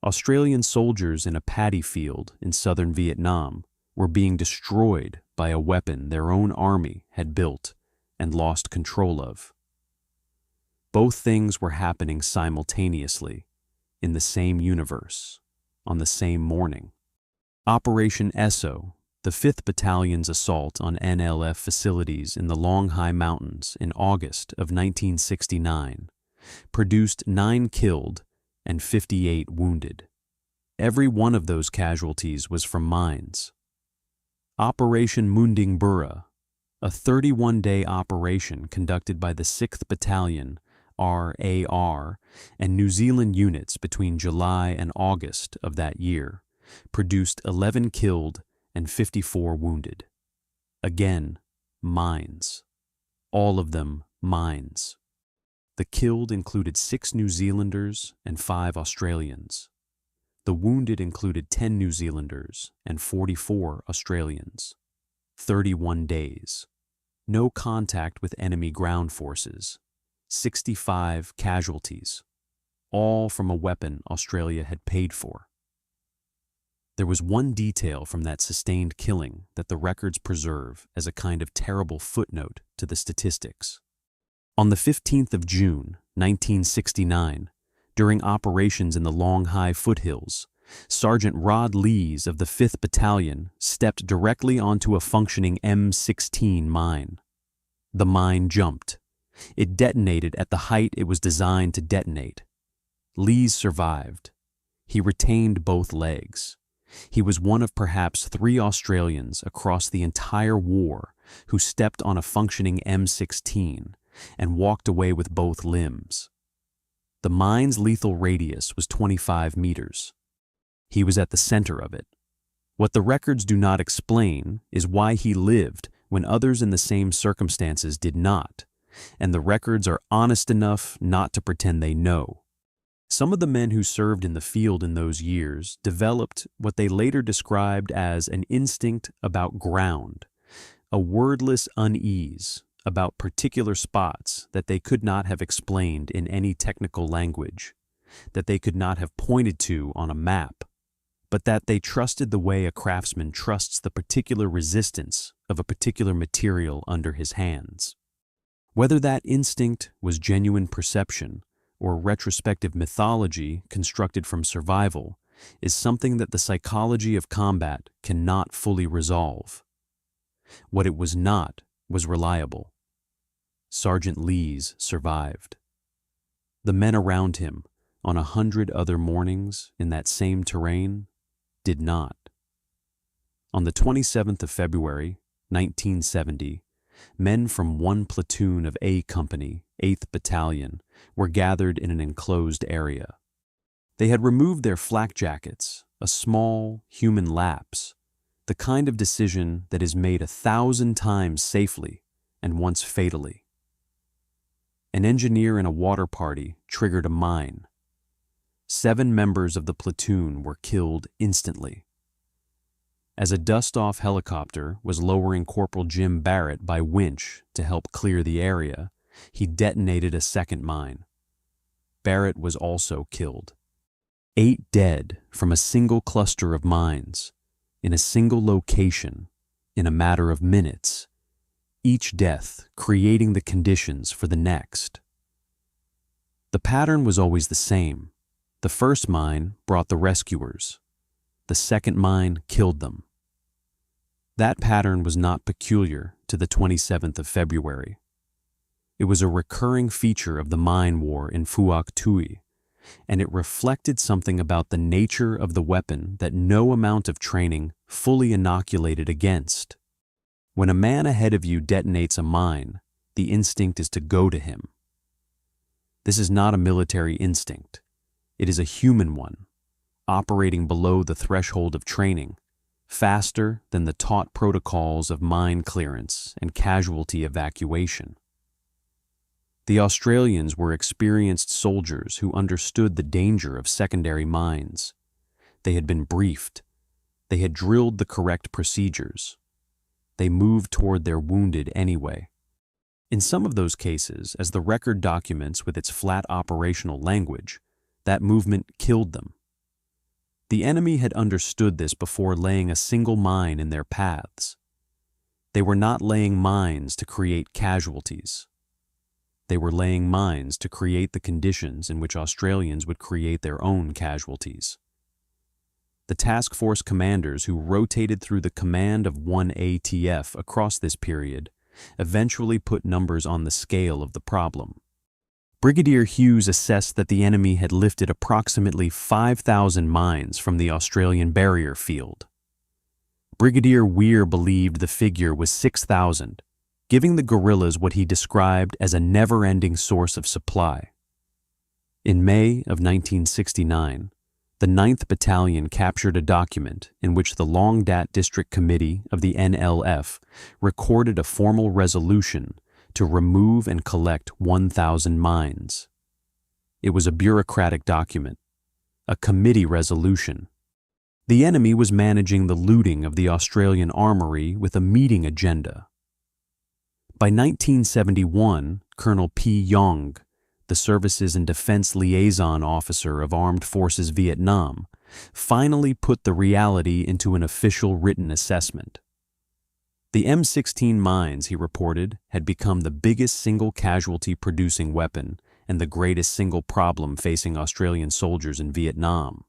Australian soldiers in a paddy field in southern Vietnam were being destroyed by a weapon their own army had built and lost control of. Both things were happening simultaneously, in the same universe, on the same morning. Operation Esso, the 5th Battalion's assault on NLF facilities in the Long Hai Mountains in August of 1969, produced 9 killed and 58 wounded. Every one of those casualties was from mines. Operation Munding Burra, a 31-day operation conducted by the 6th Battalion, RAR, and New Zealand units between July and August of that year, produced 11 killed and 54 wounded. Again, mines. All of them mines. The killed included 6 New Zealanders and 5 Australians. The wounded included 10 New Zealanders and 44 Australians. 31 days. No contact with enemy ground forces. 65 casualties. All from a weapon Australia had paid for. There was one detail from that sustained killing that the records preserve as a kind of terrible footnote to the statistics. On the 15th of June, 1969, during operations in the Long Hai foothills, Sergeant Rod Lees of the 5th Battalion stepped directly onto a functioning M16 mine. The mine jumped. It detonated at the height it was designed to detonate. Lees survived. He retained both legs. He was one of perhaps 3 Australians across the entire war who stepped on a functioning M16 and walked away with both limbs. The mine's lethal radius was 25 meters. He was at the center of it. What the records do not explain is why he lived when others in the same circumstances did not, and the records are honest enough not to pretend they know. Some of the men who served in the field in those years developed what they later described as an instinct about ground, a wordless unease about particular spots that they could not have explained in any technical language, that they could not have pointed to on a map, but that they trusted the way a craftsman trusts the particular resistance of a particular material under his hands. Whether that instinct was genuine perception or retrospective mythology constructed from survival is something that the psychology of combat cannot fully resolve. What it was not was reliable. Sergeant Lees survived. The men around him, on 100 other mornings in that same terrain, did not. On the 27th of February, 1970, men from one platoon of A Company, 8th Battalion, were gathered in an enclosed area. They had removed their flak jackets, a small human lapse, the kind of decision that is made 1,000 times safely and once fatally. An engineer in a water party triggered a mine. 7 members of the platoon were killed instantly. As a dust-off helicopter was lowering Corporal Jim Barrett by winch to help clear the area, he detonated a second mine. Barrett was also killed. 8 dead from a single cluster of mines, in a single location, in a matter of minutes, each death creating the conditions for the next. The pattern was always the same. The first mine brought the rescuers. The second mine killed them. That pattern was not peculiar to the 27th of February. It was a recurring feature of the mine war in Phuoc Tuy, and it reflected something about the nature of the weapon that no amount of training fully inoculated against. When a man ahead of you detonates a mine, the instinct is to go to him. This is not a military instinct. It is a human one, operating below the threshold of training, faster than the taught protocols of mine clearance and casualty evacuation. The Australians were experienced soldiers who understood the danger of secondary mines. They had been briefed. They had drilled the correct procedures. They moved toward their wounded anyway. In some of those cases, as the record documents with its flat operational language, that movement killed them. The enemy had understood this before laying a single mine in their paths. They were not laying mines to create casualties. They were laying mines to create the conditions in which Australians would create their own casualties. The task force commanders who rotated through the command of 1 ATF across this period eventually put numbers on the scale of the problem. Brigadier Hughes assessed that the enemy had lifted approximately 5,000 mines from the Australian barrier field. Brigadier Weir believed the figure was 6,000, giving the guerrillas what he described as a never-ending source of supply. In May of 1969, the 9th Battalion captured a document in which the Long Dat District Committee of the NLF recorded a formal resolution to remove and collect 1,000 mines. It was a bureaucratic document, a committee resolution. The enemy was managing the looting of the Australian armory with a meeting agenda. By 1971, Colonel P. Yong, the Services and Defense Liaison Officer of Armed Forces Vietnam, finally put the reality into an official written assessment. The M16 mines, he reported, had become the biggest single casualty-producing weapon and the greatest single problem facing Australian soldiers in Vietnam.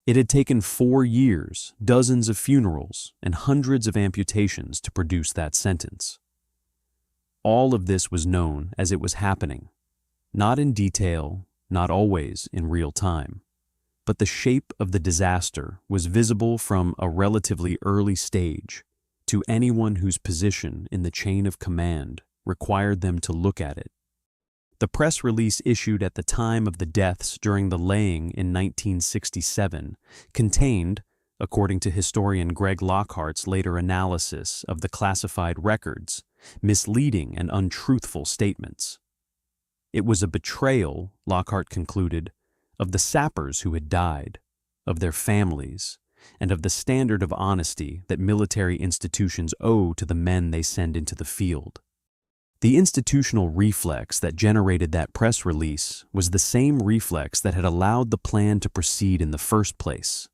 It had taken 4 years, dozens of funerals, and hundreds of amputations to produce that sentence. All of this was known as it was happening, not in detail, not always in real time, but the shape of the disaster was visible from a relatively early stage to anyone whose position in the chain of command required them to look at it. The press release issued at the time of the deaths during the laying in 1967 contained, according to historian Greg Lockhart's later analysis of the classified records, misleading and untruthful statements. It was a betrayal, Lockhart concluded, of the sappers who had died, of their families, and of the standard of honesty that military institutions owe to the men they send into the field. The institutional reflex that generated that press release was the same reflex that had allowed the plan to proceed in the first place.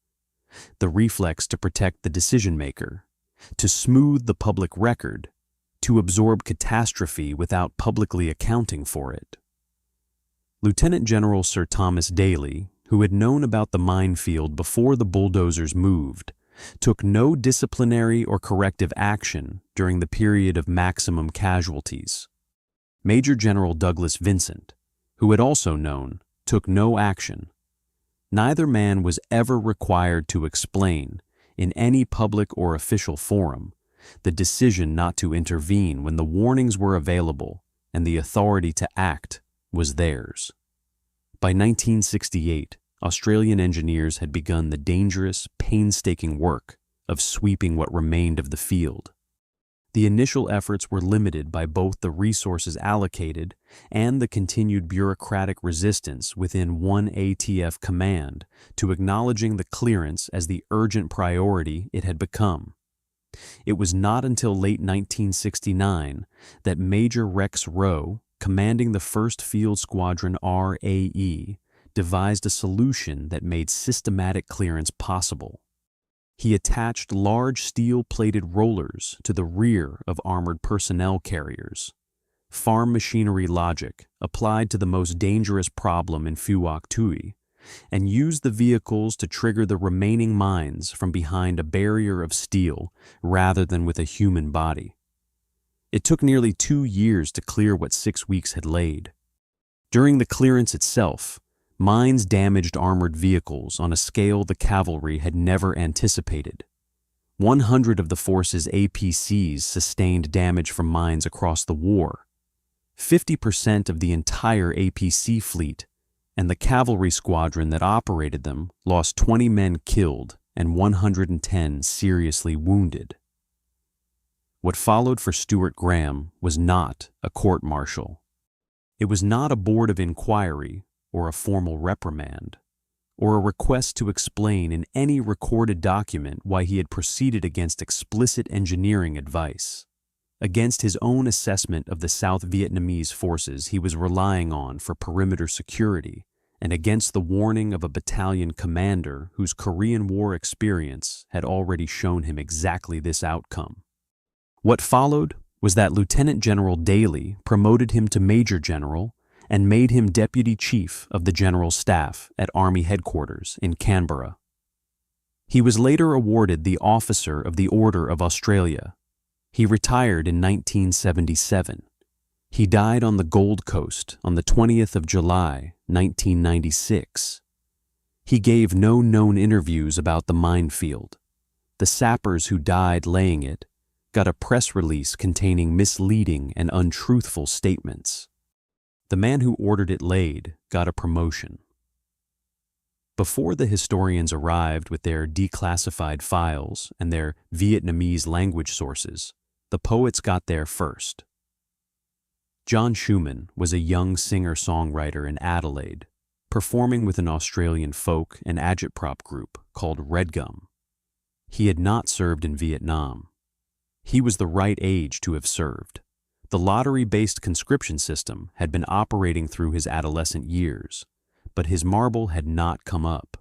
The reflex to protect the decision-maker, to smooth the public record, to absorb catastrophe without publicly accounting for it. Lieutenant General Sir Thomas Daly, who had known about the minefield before the bulldozers moved, took no disciplinary or corrective action during the period of maximum casualties. Major General Douglas Vincent, who had also known, took no action. Neither man was ever required to explain, in any public or official forum, the decision not to intervene when the warnings were available and the authority to act was theirs. By 1968, Australian engineers had begun the dangerous, painstaking work of sweeping what remained of the field. The initial efforts were limited by both the resources allocated and the continued bureaucratic resistance within 1 ATF command to acknowledging the clearance as the urgent priority it had become. It was not until late 1969 that Major Rex Rowe, commanding the 1st Field Squadron RAE, devised a solution that made systematic clearance possible. He attached large steel-plated rollers to the rear of armored personnel carriers. Farm machinery logic applied to the most dangerous problem in Phuoc Tuy, and used the vehicles to trigger the remaining mines from behind a barrier of steel rather than with a human body. It took nearly 2 years to clear what 6 weeks had laid. During the clearance itself, mines damaged armored vehicles on a scale the cavalry had never anticipated. 100 of the force's APCs sustained damage from mines across the war. 50% of the entire APC fleet and the cavalry squadron that operated them lost 20 men killed and 110 seriously wounded. What followed for Stuart Graham was not a court-martial. It was not a board of inquiry or a formal reprimand, or a request to explain in any recorded document why he had proceeded against explicit engineering advice, against his own assessment of the South Vietnamese forces he was relying on for perimeter security, and against the warning of a battalion commander whose Korean War experience had already shown him exactly this outcome. What followed was that Lieutenant General Daly promoted him to Major General and made him Deputy Chief of the General Staff at Army Headquarters in Canberra. He was later awarded the Officer of the Order of Australia. He retired in 1977. He died on the Gold Coast on the 20th of July, 1996. He gave no known interviews about the minefield. The sappers who died laying it got a press release containing misleading and untruthful statements. The man who ordered it laid got a promotion. Before the historians arrived with their declassified files and their Vietnamese language sources, the poets got there first. John Schumann was a young singer-songwriter in Adelaide, performing with an Australian folk and agitprop group called Redgum. He had not served in Vietnam. He was the right age to have served. The lottery-based conscription system had been operating through his adolescent years, but his marble had not come up.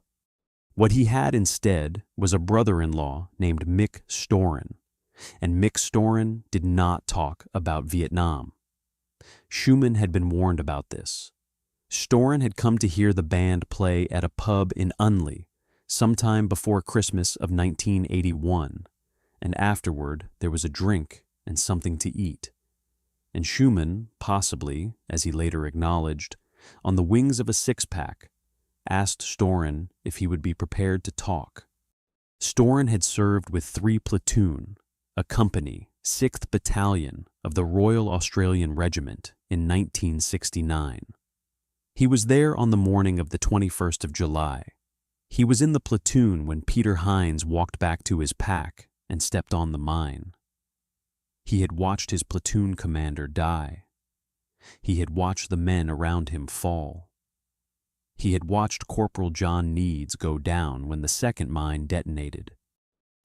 What he had instead was a brother-in-law named Mick Storen, and Mick Storen did not talk about Vietnam. Schumann had been warned about this. Storen had come to hear the band play at a pub in Unley sometime before Christmas of 1981, and afterward there was a drink and something to eat. And Schumann, possibly, as he later acknowledged, on the wings of a six-pack, asked Storen if he would be prepared to talk. Storen had served with 3 platoon, a company, 6th Battalion of the Royal Australian Regiment in 1969. He was there on the morning of the 21st of July. He was in the platoon when Peter Hines walked back to his pack and stepped on the mine. He had watched his platoon commander die. He had watched the men around him fall. He had watched Corporal John Needs go down when the second mine detonated.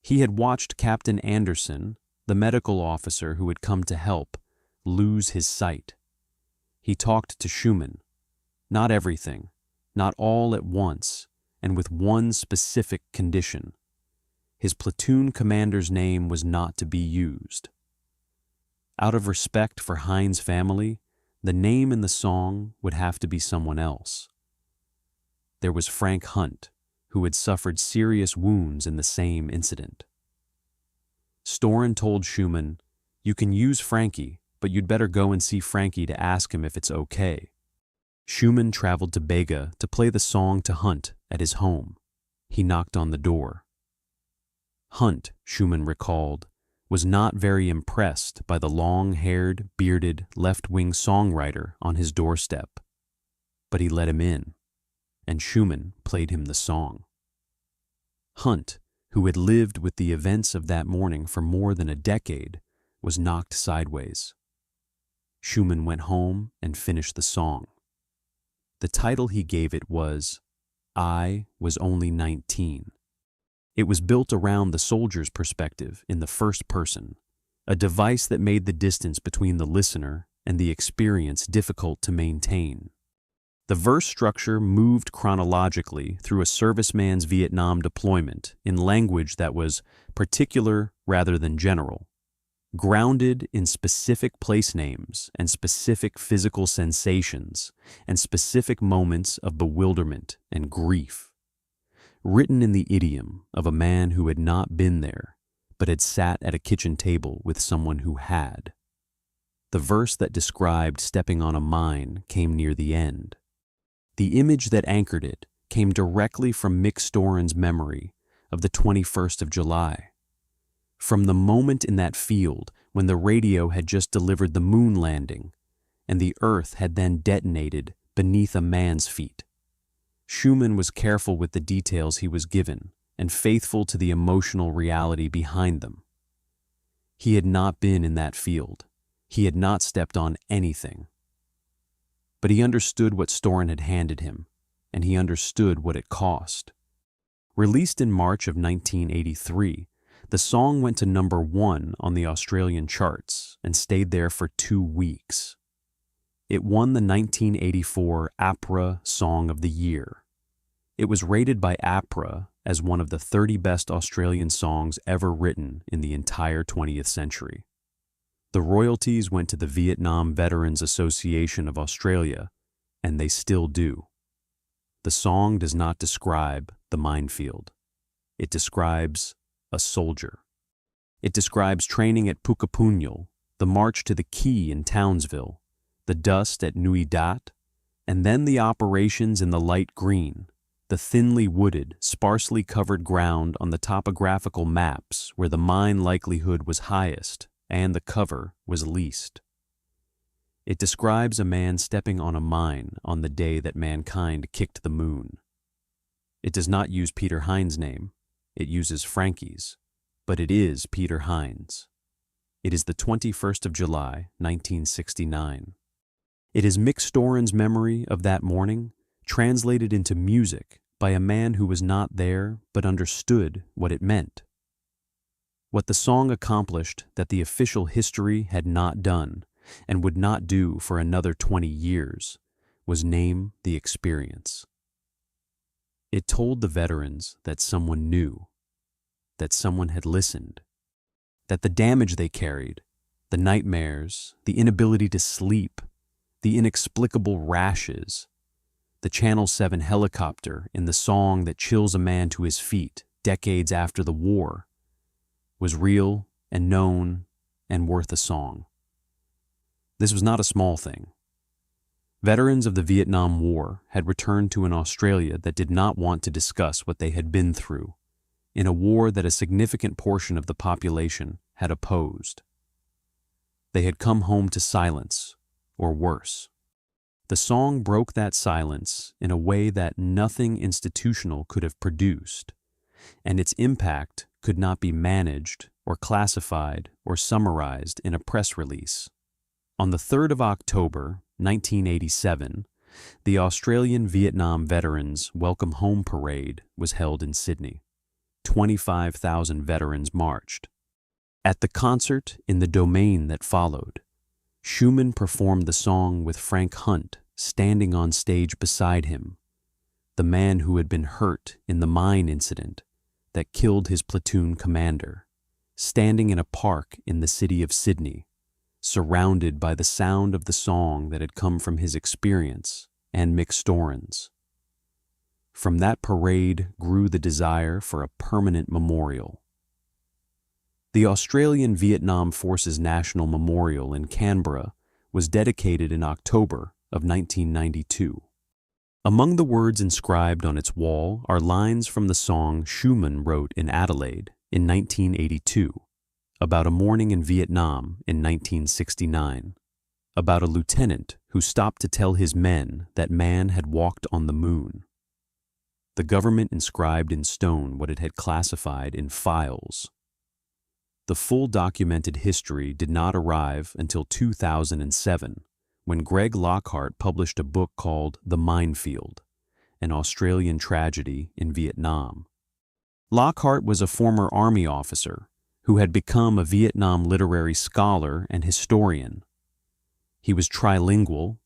He had watched Captain Anderson, the medical officer who had come to help, lose his sight. He talked to Schumann. Not everything, not all at once, and with one specific condition. His platoon commander's name was not to be used. Out of respect for Hines' family, the name in the song would have to be someone else. There was Frank Hunt, who had suffered serious wounds in the same incident. Storen told Schumann, "You can use Frankie, but you'd better go and see Frankie to ask him if it's okay." Schumann traveled to Bega to play the song to Hunt at his home. He knocked on the door. Hunt, Schumann recalled, was not very impressed by the long-haired, bearded, left-wing songwriter on his doorstep. But he let him in, and Schumann played him the song. Hunt, who had lived with the events of that morning for more than a decade, was knocked sideways. Schumann went home and finished the song. The title he gave it was "I Was Only 19. It was built around the soldier's perspective in the first person, a device that made the distance between the listener and the experience difficult to maintain. The verse structure moved chronologically through a serviceman's Vietnam deployment in language that was particular rather than general, grounded in specific place names and specific physical sensations and specific moments of bewilderment and grief. Written in the idiom of a man who had not been there, but had sat at a kitchen table with someone who had. The verse that described stepping on a mine came near the end. The image that anchored it came directly from Mick Storan's memory of the 21st of July. From the moment in that field when the radio had just delivered the moon landing and the Earth had then detonated beneath a man's feet. Schumann was careful with the details he was given and faithful to the emotional reality behind them. He had not been in that field. He had not stepped on anything. But he understood what Storan had handed him, and he understood what it cost. Released in March of 1983, the song went to #1 on the Australian charts and stayed there for 2 weeks. It won the 1984 APRA Song of the Year. It was rated by APRA as one of the 30 best Australian songs ever written in the entire 20th century. The royalties went to the Vietnam Veterans Association of Australia, and they still do. The song does not describe the minefield. It describes a soldier. It describes training at Phuoc, the march to the quay in Townsville, the dust at Nui Dat, and then the operations in the light green, the thinly wooded, sparsely covered ground on the topographical maps where the mine likelihood was highest and the cover was least. It describes a man stepping on a mine on the day that mankind kicked the moon. It does not use Peter Hines' name, it uses Frankie's, but it is Peter Hines. It is the 21st of July, 1969. It is Mick Storan's memory of that morning, translated into music by a man who was not there but understood what it meant. What the song accomplished that the official history had not done and would not do for another 20 years was name the experience. It told the veterans that someone knew, that someone had listened, that the damage they carried, the nightmares, the inability to sleep, the inexplicable rashes, the Channel 7 helicopter in the song that chills a man to his feet decades after the war, was real and known and worth a song. This was not a small thing. Veterans of the Vietnam War had returned to an Australia that did not want to discuss what they had been through, in a war that a significant portion of the population had opposed. They had come home to silence, or worse. The song broke that silence in a way that nothing institutional could have produced, and its impact could not be managed or classified or summarized in a press release. On the 3rd of October, 1987, the Australian Vietnam Veterans Welcome Home Parade was held in Sydney. 25,000 veterans marched. At the concert in the Domain that followed, Schumann performed the song with Frank Hunt standing on stage beside him, the man who had been hurt in the mine incident that killed his platoon commander, standing in a park in the city of Sydney, surrounded by the sound of the song that had come from his experience and Mick Storan's. From that parade grew the desire for a permanent memorial. The Australian Vietnam Forces National Memorial in Canberra was dedicated in October of 1992. Among the words inscribed on its wall are lines from the song Schumann wrote in Adelaide in 1982, about a morning in Vietnam in 1969, about a lieutenant who stopped to tell his men that man had walked on the moon. The government inscribed in stone what it had classified in files. The full documented history did not arrive until 2007, when Greg Lockhart published a book called The Minefield, an Australian tragedy in Vietnam. Lockhart was a former Army officer who had become a Vietnam literary scholar and historian. He was trilingual,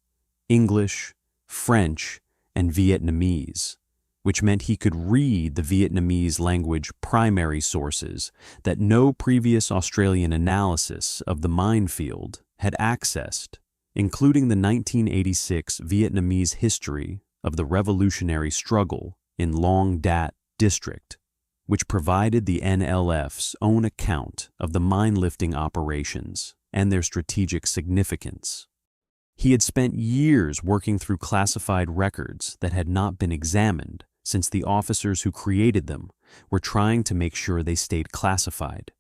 English, French, and Vietnamese, which meant he could read the Vietnamese language primary sources that no previous Australian analysis of the minefield had accessed, including the 1986 Vietnamese history of the revolutionary struggle in Long Dat District, which provided the NLF's own account of the mine-lifting operations and their strategic significance. He had spent years working through classified records that had not been examined since the officers who created them were trying to make sure they stayed classified.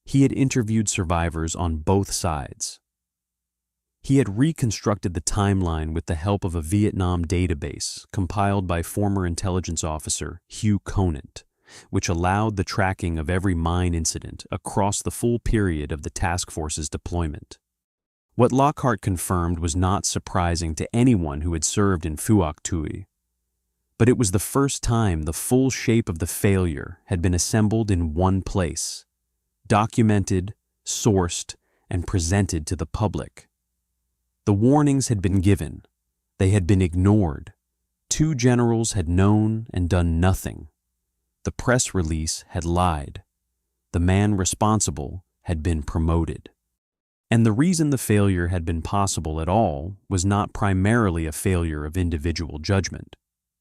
He had interviewed survivors on both sides. He had reconstructed the timeline with the help of a Vietnam database compiled by former intelligence officer Hugh Conant, which allowed the tracking of every mine incident across the full period of the task force's deployment. What Lockhart confirmed was not surprising to anyone who had served in Phuoc Tuy, but it was the first time the full shape of the failure had been assembled in one place, documented, sourced, and presented to the public. The warnings had been given. They had been ignored. 2 generals had known and done nothing. The press release had lied. The man responsible had been promoted. And the reason the failure had been possible at all was not primarily a failure of individual judgment.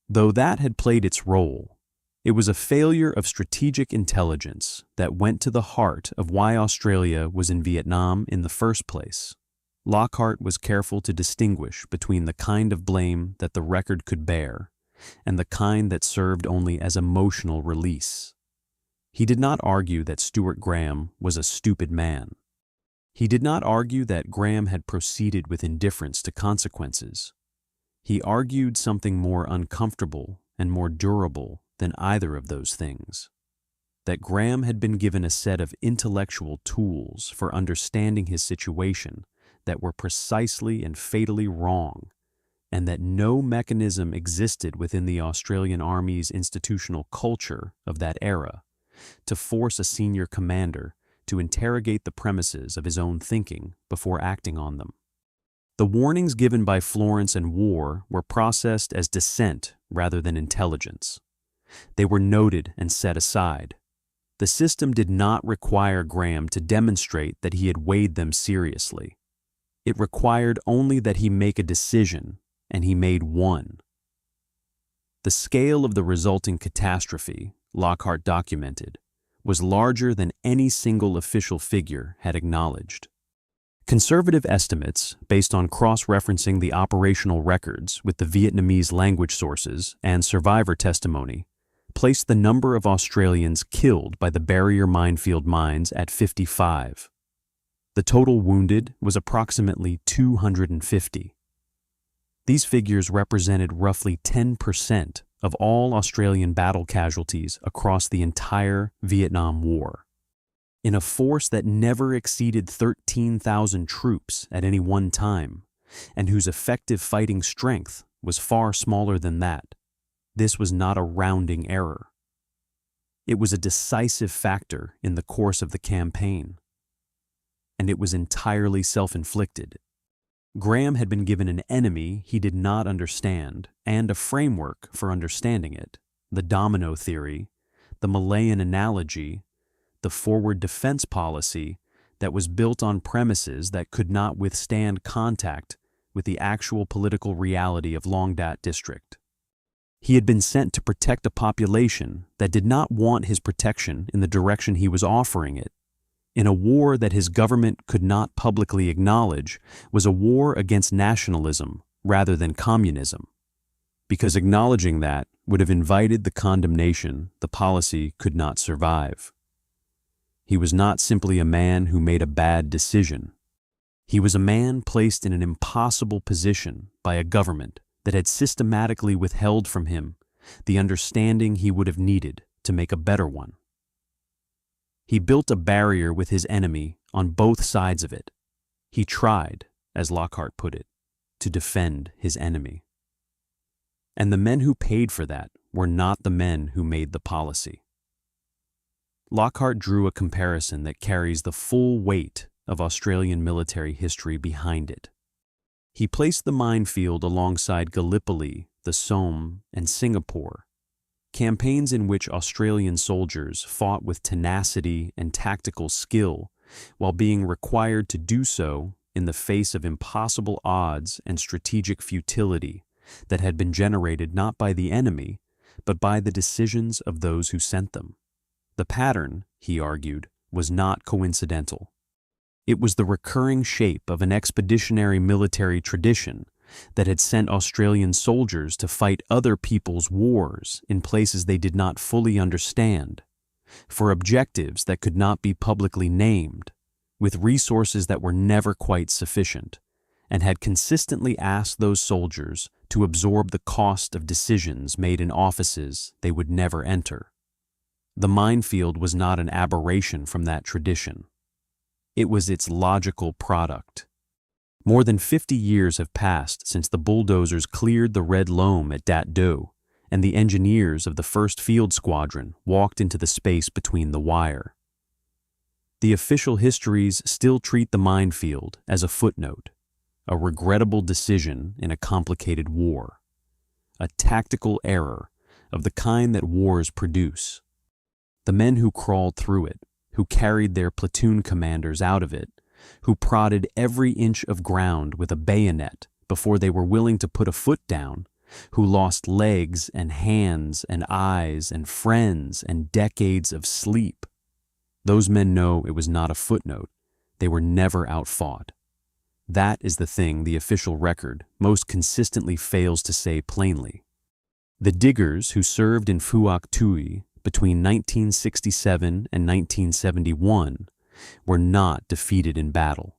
Though that had played its role, it was a failure of strategic intelligence that went to the heart of why Australia was in Vietnam in the first place. Lockhart was careful to distinguish between the kind of blame that the record could bear and the kind that served only as emotional release. He did not argue that Stuart Graham was a stupid man. He did not argue that Graham had proceeded with indifference to consequences. He argued something more uncomfortable and more durable than either of those things. That Graham had been given a set of intellectual tools for understanding his situation that were precisely and fatally wrong, and that no mechanism existed within the Australian Army's institutional culture of that era to force a senior commander to interrogate the premises of his own thinking before acting on them. The warnings given by Florence and War were processed as dissent rather than intelligence. They were noted and set aside. The system did not require Graham to demonstrate that he had weighed them seriously. It required only that he make a decision, and he made one. The scale of the resulting catastrophe, Lockhart documented, was larger than any single official figure had acknowledged. Conservative estimates, based on cross-referencing the operational records with the Vietnamese language sources and survivor testimony, placed the number of Australians killed by the barrier minefield mines at 55. The total wounded was approximately 250. These figures represented roughly 10% of all Australian battle casualties across the entire Vietnam War. In a force that never exceeded 13,000 troops at any one time, and whose effective fighting strength was far smaller than that, this was not a rounding error. It was a decisive factor in the course of the campaign, and it was entirely self-inflicted. Graham had been given an enemy he did not understand and a framework for understanding it, the domino theory, the Malayan analogy, the forward defense policy that was built on premises that could not withstand contact with the actual political reality of Long Dat District. He had been sent to protect a population that did not want his protection in the direction he was offering it. In a war that his government could not publicly acknowledge was a war against nationalism rather than communism, because acknowledging that would have invited the condemnation the policy could not survive. He was not simply a man who made a bad decision. He was a man placed in an impossible position by a government that had systematically withheld from him the understanding he would have needed to make a better one. He built a barrier with his enemy on both sides of it. He tried, as Lockhart put it, to defend his enemy. And the men who paid for that were not the men who made the policy. Lockhart drew a comparison that carries the full weight of Australian military history behind it. He placed the minefield alongside Gallipoli, the Somme, and Singapore, campaigns in which Australian soldiers fought with tenacity and tactical skill while being required to do so in the face of impossible odds and strategic futility that had been generated not by the enemy, but by the decisions of those who sent them. The pattern, he argued, was not coincidental. It was the recurring shape of an expeditionary military tradition that had sent Australian soldiers to fight other people's wars in places they did not fully understand, for objectives that could not be publicly named, with resources that were never quite sufficient, and had consistently asked those soldiers to absorb the cost of decisions made in offices they would never enter. The minefield was not an aberration from that tradition. It was its logical product. More than 50 years have passed since the bulldozers cleared the red loam at Dat Do, and the engineers of the 1st Field Squadron walked into the space between the wire. The official histories still treat the minefield as a footnote, a regrettable decision in a complicated war, a tactical error of the kind that wars produce. The men who crawled through it, who carried their platoon commanders out of it, who prodded every inch of ground with a bayonet before they were willing to put a foot down, who lost legs and hands and eyes and friends and decades of sleep. Those men know it was not a footnote. They were never outfought. That is the thing the official record most consistently fails to say plainly. The diggers who served in Phuoc Tuy between 1967 and 1971 were not defeated in battle.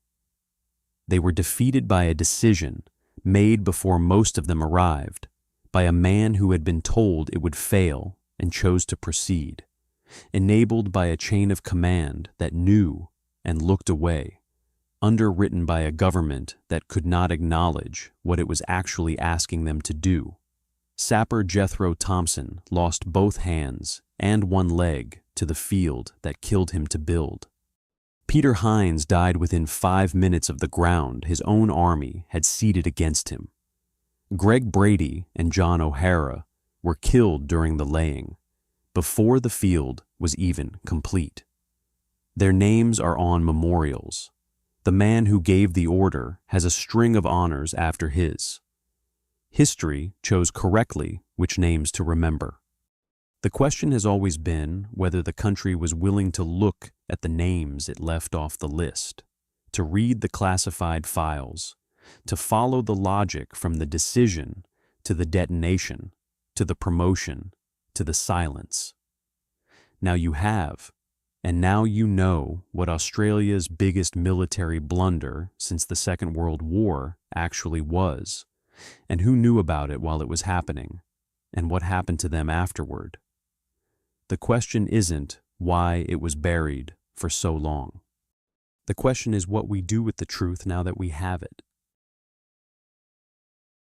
They were defeated by a decision made before most of them arrived, by a man who had been told it would fail and chose to proceed, enabled by a chain of command that knew and looked away, underwritten by a government that could not acknowledge what it was actually asking them to do. Sapper Jethro Thompson lost both hands and one leg to the field that killed him to build. Peter Hines died within 5 minutes of the ground his own army had ceded against him. Greg Brady and John O'Hara were killed during the laying, before the field was even complete. Their names are on memorials. The man who gave the order has a string of honors after his. History chose correctly which names to remember. The question has always been whether the country was willing to look at the names it left off the list, to read the classified files, to follow the logic from the decision to the detonation, to the promotion, to the silence. Now you have, and now you know what Australia's biggest military blunder since the Second World War actually was, and who knew about it while it was happening, and what happened to them afterward. The question isn't why it was buried for so long. The question is what we do with the truth now that we have it.